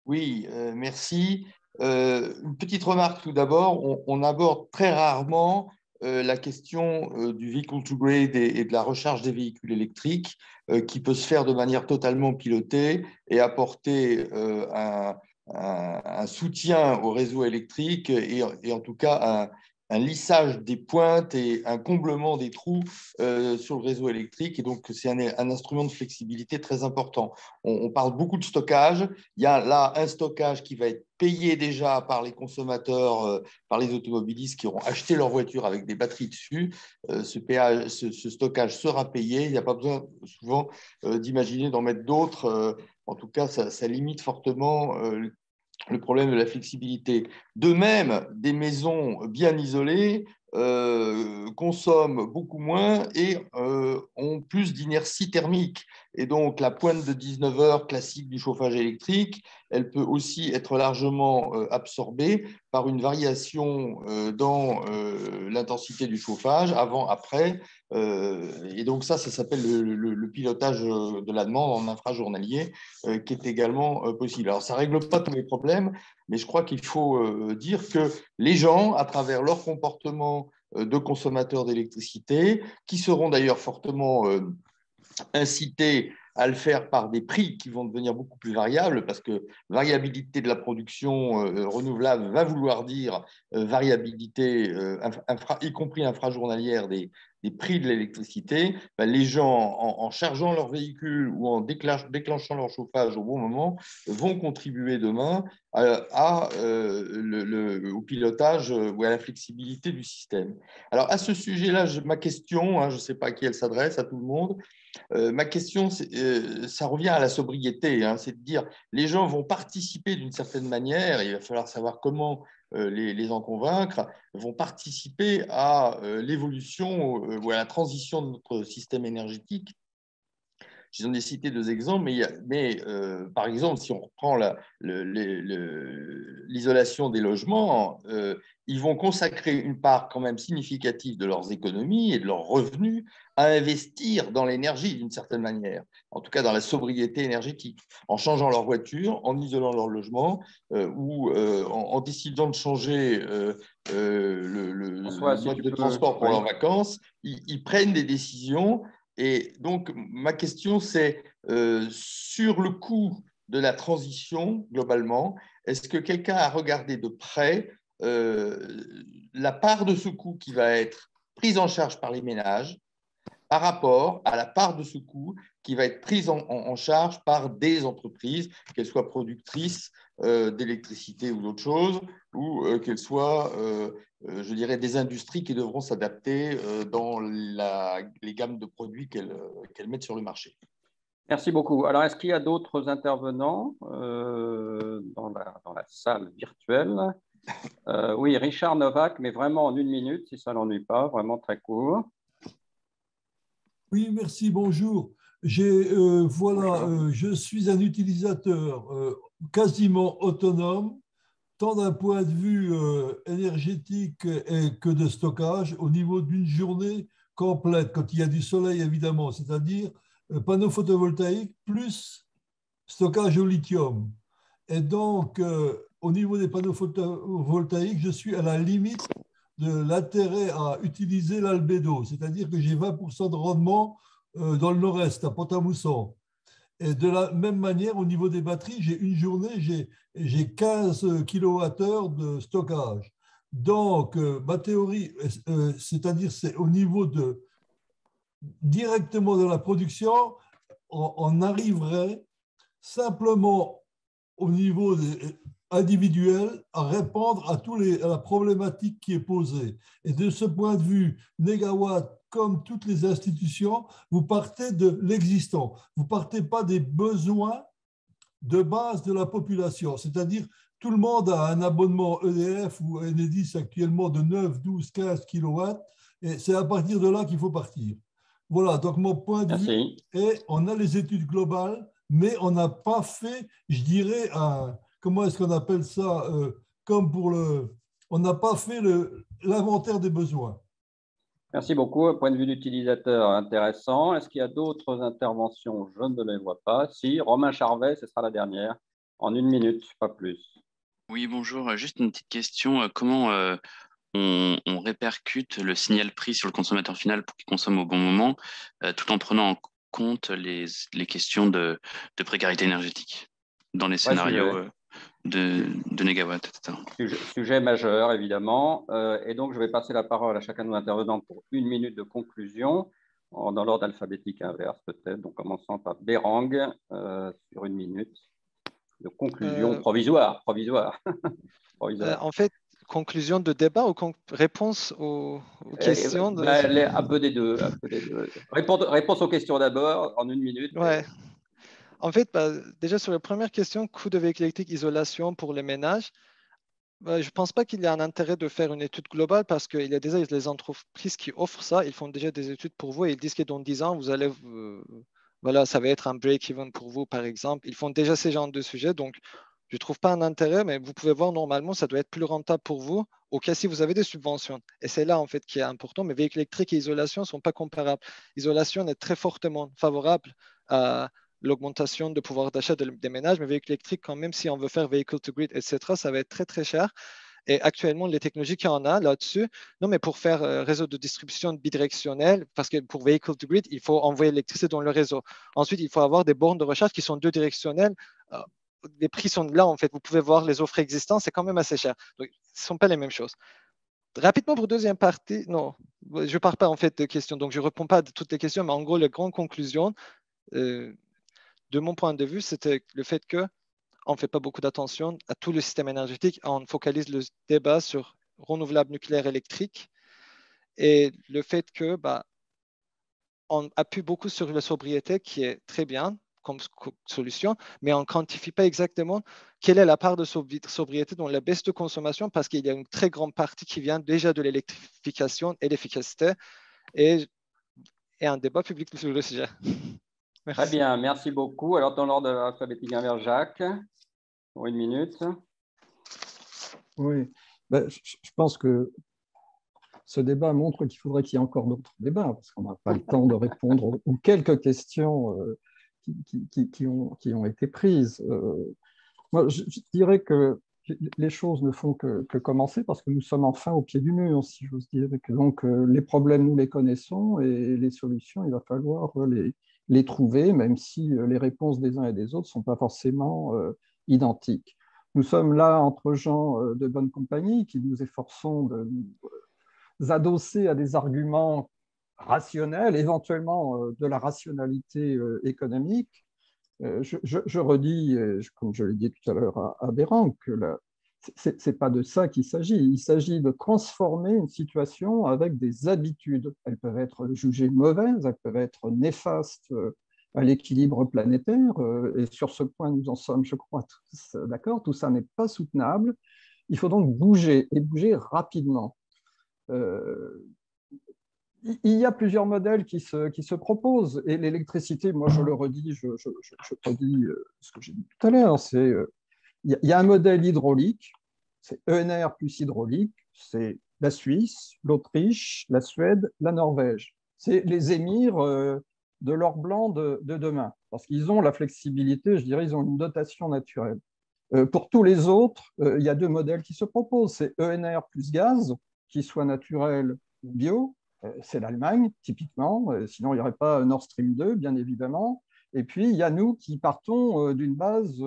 Oui, merci. Une petite remarque tout d'abord, on aborde très rarement la question du vehicle to grade et de la recharge des véhicules électriques qui peut se faire de manière totalement pilotée et apporter un soutien au réseau électrique et en tout cas un lissage des pointes et un comblement des trous sur le réseau électrique. Et donc, c'est un instrument de flexibilité très important. On parle beaucoup de stockage. Il y a là un stockage qui va être payé déjà par les consommateurs, par les automobilistes qui auront acheté leur voiture avec des batteries dessus. Ce stockage sera payé. Il n'y a pas besoin souvent d'imaginer d'en mettre d'autres. En tout cas, ça limite fortement le problème de la flexibilité. De même, des maisons bien isolées consomment beaucoup moins et ont plus d'inertie thermique. Et donc, la pointe de 19 heures classique du chauffage électrique, elle peut aussi être largement absorbée par une variation dans l'intensité du chauffage, avant, après. Et donc, ça s'appelle le pilotage de la demande en infrajournalier, qui est également possible. Alors, ça ne règle pas tous les problèmes, mais je crois qu'il faut dire que les gens, à travers leur comportement de consommateurs d'électricité, qui seront d'ailleurs fortement incités à le faire par des prix qui vont devenir beaucoup plus variables, parce que variabilité de la production renouvelable va vouloir dire variabilité, y compris infrajournalière, des des prix de l'électricité, les gens, en chargeant leur véhicule ou en déclenchant leur chauffage au bon moment, vont contribuer demain au pilotage ou à la flexibilité du système. Alors, à ce sujet-là, ma question, je ne sais pas à qui elle s'adresse, à tout le monde, ma question, ça revient à la sobriété, c'est de dire les gens vont participer d'une certaine manière, et il va falloir savoir comment les en convaincre, vont participer à l'évolution ou à la transition de notre système énergétique. J'en ai cité deux exemples, mais par exemple, si on reprend l'isolation des logements, ils vont consacrer une part quand même significative de leurs économies et de leurs revenus à investir dans l'énergie d'une certaine manière, en tout cas dans la sobriété énergétique, en changeant leur voiture, en isolant leur logement ou en décidant de changer le mode de transport pour leurs vacances. Ils prennent des décisions. Et donc, ma question, c'est sur le coût de la transition, globalement, est-ce que quelqu'un a regardé de près la part de ce coût qui va être prise en charge par les ménages par rapport à la part de ce coût qui va être prise en charge par des entreprises, qu'elles soient productrices d'électricité ou d'autre chose, ou qu'elles soient, je dirais, des industries qui devront s'adapter dans les gammes de produits qu'elles mettent sur le marché. Merci beaucoup. Alors, est-ce qu'il y a d'autres intervenants dans la salle virtuelle? Oui, Richard Novak, mais vraiment en 1 minute, si ça ne l'ennuie pas, vraiment très court. Oui, merci, bonjour. Je suis un utilisateur quasiment autonome, tant d'un point de vue énergétique que de stockage, au niveau d'une journée complète, quand il y a du soleil, évidemment, c'est-à-dire panneaux photovoltaïques plus stockage au lithium. Et donc, au niveau des panneaux photovoltaïques, je suis à la limite de l'intérêt à utiliser l'albédo, c'est-à-dire que j'ai 20% de rendement dans le nord-est, à Pont-à-Mousson. Et de la même manière, au niveau des batteries, j'ai une journée, j'ai 15 kWh de stockage. Donc, ma théorie, c'est-à-dire c'est au niveau directement de la production, on arriverait simplement au niveau individuel à répondre à la problématique qui est posée. Et de ce point de vue, Négawatt, comme toutes les institutions, vous partez de l'existant. Vous ne partez pas des besoins de base de la population. C'est-à-dire, tout le monde a un abonnement EDF ou Enedis actuellement de 9, 12, 15 kilowatts. Et c'est à partir de là qu'il faut partir. Voilà, donc mon point de vue est, on a les études globales, mais on n'a pas fait, je dirais, comment est-ce qu'on appelle ça, on n'a pas fait l'inventaire des besoins. Merci beaucoup. Point de vue d'utilisateur intéressant. Est-ce qu'il y a d'autres interventions? Je ne les vois pas. Si, Romain Charvet, ce sera la dernière, en 1 minute, pas plus. Oui, bonjour. Juste une petite question. Comment on répercute le signal prix sur le consommateur final pour qu'il consomme au bon moment, tout en prenant en compte les questions de précarité énergétique dans les scénarios de Négawatt, etc. Sujet majeur, évidemment. Et donc, je vais passer la parole à chacun de nos intervenants pour 1 minute de conclusion, dans l'ordre alphabétique inverse peut-être, donc commençant par Berang, sur 1 minute de conclusion provisoire. En fait, conclusion de débat ou réponse aux questions un peu des deux. Réponse aux questions d'abord, en 1 minute. Ouais. En fait, déjà sur la première question, coût de véhicule électrique, isolation pour les ménages, je ne pense pas qu'il y a un intérêt de faire une étude globale parce qu'il y a déjà les entreprises qui offrent ça, ils font déjà des études pour vous et ils disent que dans 10 ans, vous allez, voilà, ça va être un break-even pour vous, par exemple. Ils font déjà ces genres de sujets, donc je ne trouve pas un intérêt, mais vous pouvez voir normalement, ça doit être plus rentable pour vous au cas si vous avez des subventions. Et c'est là, en fait, qui est important. Mais véhicules électriques et isolation ne sont pas comparables. Isolation est très fortement favorable à l'augmentation de pouvoir d'achat des ménages, mais véhicules électriques, quand même, si on veut faire vehicle to grid, etc., ça va être très, très cher. Et actuellement, les technologies qu'il y en a là-dessus, non, mais pour faire réseau de distribution bidirectionnel, parce que pour vehicle to grid, il faut envoyer l'électricité dans le réseau. Ensuite, il faut avoir des bornes de recharge qui sont 2 directionnelles. Les prix sont là, en fait. Vous pouvez voir les offres existantes, c'est quand même assez cher. Donc, ce ne sont pas les mêmes choses. rapidement pour deuxième partie, non, je ne pars pas en fait de questions, donc je ne réponds pas à toutes les questions, mais en gros, la grande conclusion, de mon point de vue, c'était le fait qu'on ne fait pas beaucoup d'attention à tout le système énergétique, on focalise le débat sur renouvelables nucléaires électriques et le fait que on appuie beaucoup sur la sobriété qui est très bien comme solution, mais on ne quantifie pas exactement quelle est la part de sobriété dans la baisse de consommation parce qu'il y a une très grande partie qui vient déjà de l'électrification et l'efficacité et un débat public sur le sujet. Merci. Très bien, merci beaucoup. Alors, dans l'ordre alphabétique inverse, Jacques, pour 1 minute. Oui, je pense que ce débat montre qu'il faudrait qu'il y ait encore d'autres débats, parce qu'on n'a pas le temps de répondre aux quelques questions qui ont été prises. Moi, je dirais que les choses ne font que commencer, parce que nous sommes enfin au pied du mur, si j'ose dire. Et que donc, les problèmes, nous les connaissons, et les solutions, il va falloir les trouver, même si les réponses des uns et des autres ne sont pas forcément identiques. Nous sommes là entre gens de bonne compagnie qui nous efforçons de nous adosser à des arguments rationnels, éventuellement de la rationalité économique. Je redis, comme je l'ai dit tout à l'heure à Béran, que ce n'est pas de ça qu'il s'agit. Il s'agit de transformer une situation avec des habitudes. Elles peuvent être jugées mauvaises, elles peuvent être néfastes à l'équilibre planétaire. Et sur ce point, nous en sommes, je crois, tous d'accord. Tout ça n'est pas soutenable. Il faut donc bouger, et bouger rapidement. Il y a plusieurs modèles qui se proposent. Et l'électricité, moi je le redis, je redis ce que j'ai dit tout à l'heure, il y a un modèle hydraulique, c'est ENR plus hydraulique, c'est la Suisse, l'Autriche, la Suède, la Norvège. C'est les émirs de l'or blanc de demain, parce qu'ils ont la flexibilité, je dirais, ils ont une dotation naturelle. Pour tous les autres, il y a 2 modèles qui se proposent, c'est ENR plus gaz, qui soit naturel ou bio, c'est l'Allemagne, typiquement, sinon il n'y aurait pas Nord Stream 2, bien évidemment. Et puis, il y a nous qui partons d'une base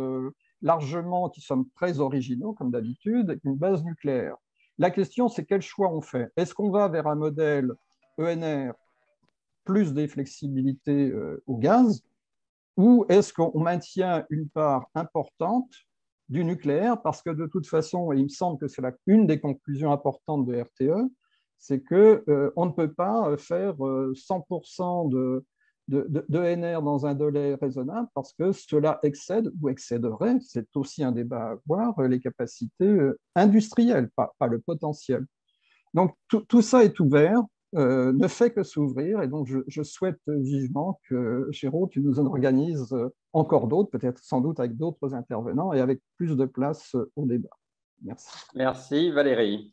largement, qui sommes très originaux, comme d'habitude, une base nucléaire. La question, c'est quel choix on fait. Est-ce qu'on va vers un modèle ENR plus des flexibilités au gaz, ou est-ce qu'on maintient une part importante du nucléaire, parce que de toute façon, et il me semble que c'est une des conclusions importantes de RTE, c'est qu'on ne peut pas faire 100% d'ENR dans un délai raisonnable, parce que cela excède ou excéderait, c'est aussi un débat à voir, les capacités industrielles, pas le potentiel. Donc tout ça est ouvert, ne fait que s'ouvrir, et donc je souhaite vivement que, Géraud, tu nous en organises encore d'autres, peut-être sans doute avec d'autres intervenants et avec plus de place au débat. Merci. Merci, Valérie.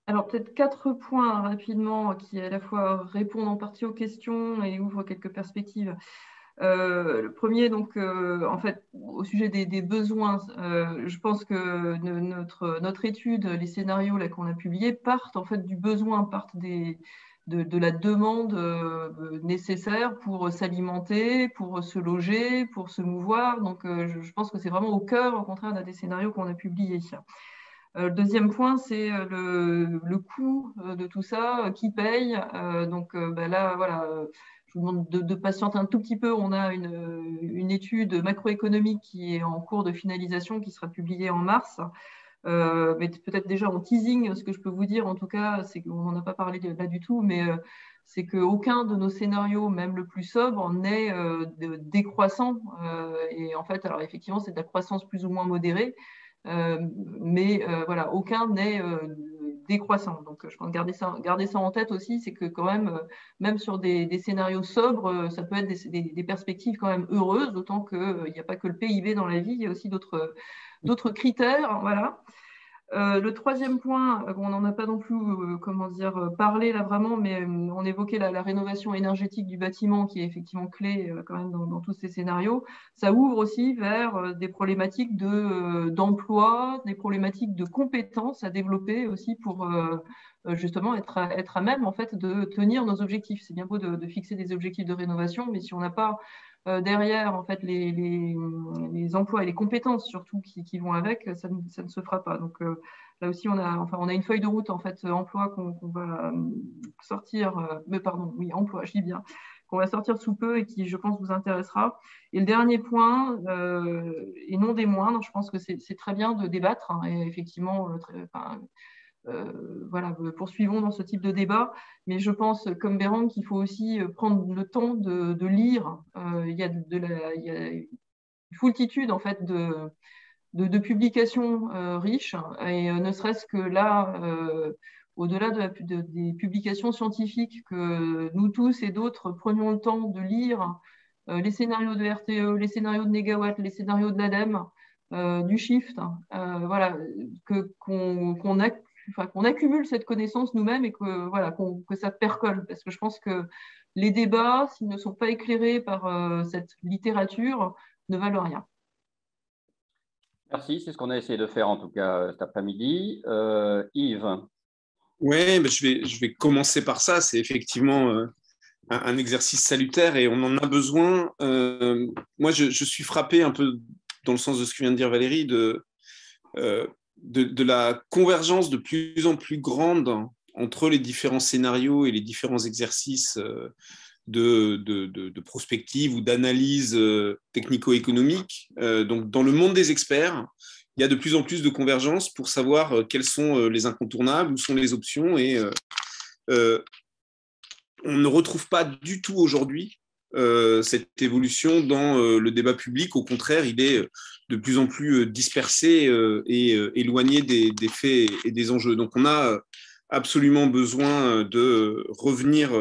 Alors, peut-être 4 points rapidement qui à la fois répondent en partie aux questions et ouvrent quelques perspectives. Le premier, donc, en fait, au sujet des besoins, je pense que notre étude, les scénarios là qu'on a publiés, partent en fait du besoin, partent de la demande nécessaire pour s'alimenter, pour se loger, pour se mouvoir. Donc, je pense que c'est vraiment au cœur, au contraire, d'un des scénarios qu'on a publiés. Le deuxième point, c'est le coût de tout ça, qui paye. Donc là, voilà, je vous demande de patienter un tout petit peu. On a une étude macroéconomique qui est en cours de finalisation, qui sera publiée en mars. Mais peut-être déjà en teasing, ce que je peux vous dire, en tout cas, c'est qu'on n'en a pas parlé là du tout, mais c'est qu'aucun de nos scénarios, même le plus sobre, n'est décroissant. Et en fait, alors effectivement, c'est de la croissance plus ou moins modérée. Mais voilà, aucun n'est décroissant. Donc, je pense garder ça en tête aussi, c'est que quand même sur des scénarios sobres, ça peut être des perspectives quand même heureuses, d'autant qu'il n'y a pas que le PIB dans la vie, il y a aussi d'autres critères. Voilà. Le troisième point, on n'en a pas non plus parlé là vraiment, mais on évoquait la rénovation énergétique du bâtiment qui est effectivement clé quand même dans tous ces scénarios. Ça ouvre aussi vers des problématiques d'emploi, des problématiques de compétences à développer aussi pour justement être à même en fait de tenir nos objectifs. C'est bien beau de fixer des objectifs de rénovation, mais si on n'a pas derrière en fait les emplois et les compétences surtout qui vont avec, ça ne se fera pas. Donc là aussi, on a une feuille de route, en fait, emploi qu'on va sortir, mais pardon, oui, emploi, je dis bien, qu'on va sortir sous peu et qui, je pense, vous intéressera. Et le dernier point, et non des moindres, je pense que c'est très bien de débattre, hein, et effectivement, voilà, poursuivons dans ce type de débat, mais je pense, comme Bérang, qu'il faut aussi prendre le temps de lire. Il y a une foultitude, en fait, de publications riches, et ne serait-ce que là, au-delà des publications scientifiques, que nous tous et d'autres prenions le temps de lire les scénarios de RTE, les scénarios de Négawatt, les scénarios de l'ADEME, du Shift, voilà, qu'on accumule cette connaissance nous-mêmes et que, voilà, que ça percole. Parce que je pense que les débats, s'ils ne sont pas éclairés par cette littérature, ne valent rien. Merci, c'est ce qu'on a essayé de faire en tout cas cet après-midi. Yves. Oui, je vais commencer par ça. C'est effectivement un exercice salutaire et on en a besoin. Moi, je suis frappé un peu dans le sens de ce que vient de dire Valérie, de la convergence de plus en plus grande entre les différents scénarios et les différents exercices de prospective ou d'analyse technico-économique. Donc, dans le monde des experts, il y a de plus en plus de convergence pour savoir quels sont les incontournables, où sont les options. Et on ne retrouve pas du tout aujourd'hui cette évolution dans le débat public. Au contraire, il est de plus en plus dispersé et éloigné des faits et des enjeux. Donc, on a absolument besoin de revenir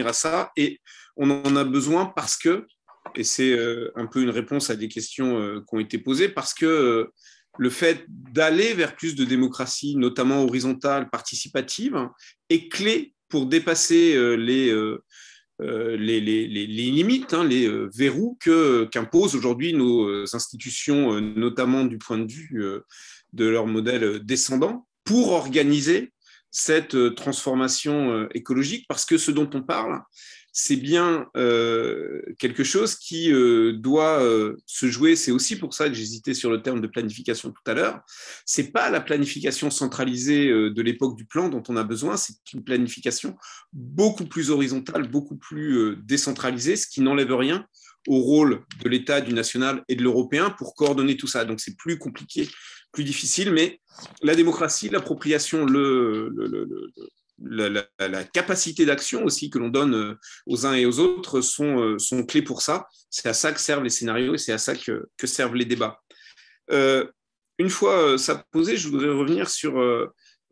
à ça. Et on en a besoin parce que, et c'est un peu une réponse à des questions qui ont été posées, parce que le fait d'aller vers plus de démocratie, notamment horizontale, participative, est clé pour dépasser les limites, hein, les verrous qu'imposent aujourd'hui nos institutions, notamment du point de vue de leur modèle descendant, pour organiser cette transformation écologique, parce que ce dont on parle, c'est bien quelque chose qui doit se jouer. C'est aussi pour ça que j'hésitais sur le terme de planification tout à l'heure. C'est pas la planification centralisée de l'époque du plan dont on a besoin, c'est une planification beaucoup plus horizontale, beaucoup plus décentralisée, ce qui n'enlève rien au rôle de l'État, du national et de l'européen pour coordonner tout ça. Donc c'est plus compliqué, plus difficile, mais la démocratie, l'appropriation, la capacité d'action aussi que l'on donne aux uns et aux autres sont clés pour ça. C'est à ça que servent les scénarios et c'est à ça que servent les débats. Une fois ça posé, je voudrais revenir sur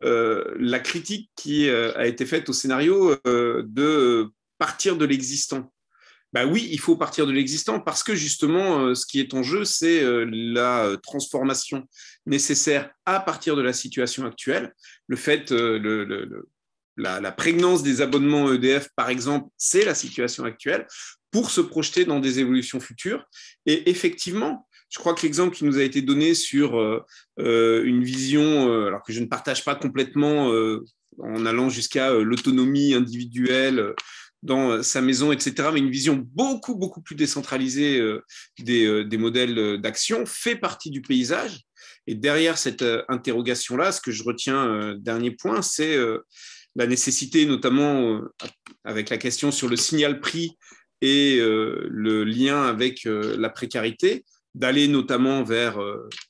la critique qui a été faite au scénario de partir de l'existant. Ben oui, il faut partir de l'existant parce que justement, ce qui est en jeu, c'est la transformation nécessaire à partir de la situation actuelle. Le fait, la prégnance des abonnements EDF, par exemple, c'est la situation actuelle pour se projeter dans des évolutions futures. Et effectivement, je crois que l'exemple qui nous a été donné sur une vision, alors que je ne partage pas complètement en allant jusqu'à l'autonomie individuelle, dans sa maison, etc., mais une vision beaucoup, beaucoup plus décentralisée des modèles d'action fait partie du paysage. Et derrière cette interrogation-là, ce que je retiens, dernier point, c'est la nécessité, notamment avec la question sur le signal prix et le lien avec la précarité, d'aller notamment vers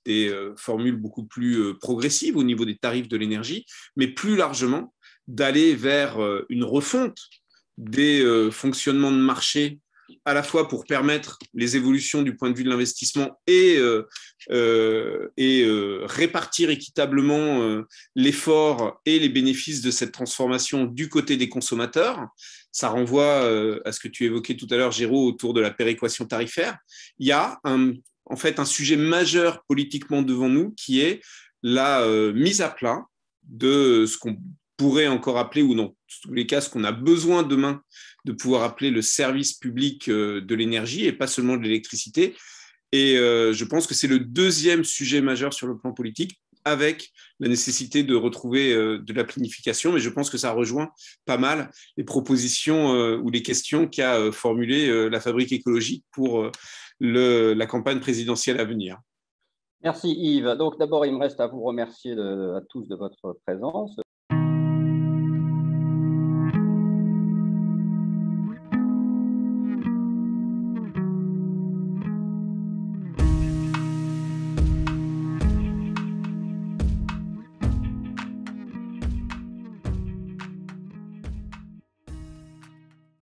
des formules beaucoup plus progressives au niveau des tarifs de l'énergie, mais plus largement, d'aller vers une refonte des fonctionnements de marché, à la fois pour permettre les évolutions du point de vue de l'investissement et répartir équitablement l'effort et les bénéfices de cette transformation du côté des consommateurs. Ça renvoie à ce que tu évoquais tout à l'heure, Géraud, autour de la péréquation tarifaire. Il y a en fait un sujet majeur politiquement devant nous qui est la mise à plat de ce qu'on pourrait encore appeler, ou dans tous les cas, ce qu'on a besoin demain de pouvoir appeler le service public de l'énergie et pas seulement de l'électricité. Et je pense que c'est le deuxième sujet majeur sur le plan politique, avec la nécessité de retrouver de la planification. Mais je pense que ça rejoint pas mal les propositions ou les questions qu'a formulées la Fabrique écologique pour la campagne présidentielle à venir. Merci Yves. Donc d'abord, il me reste à vous remercier à tous de votre présence.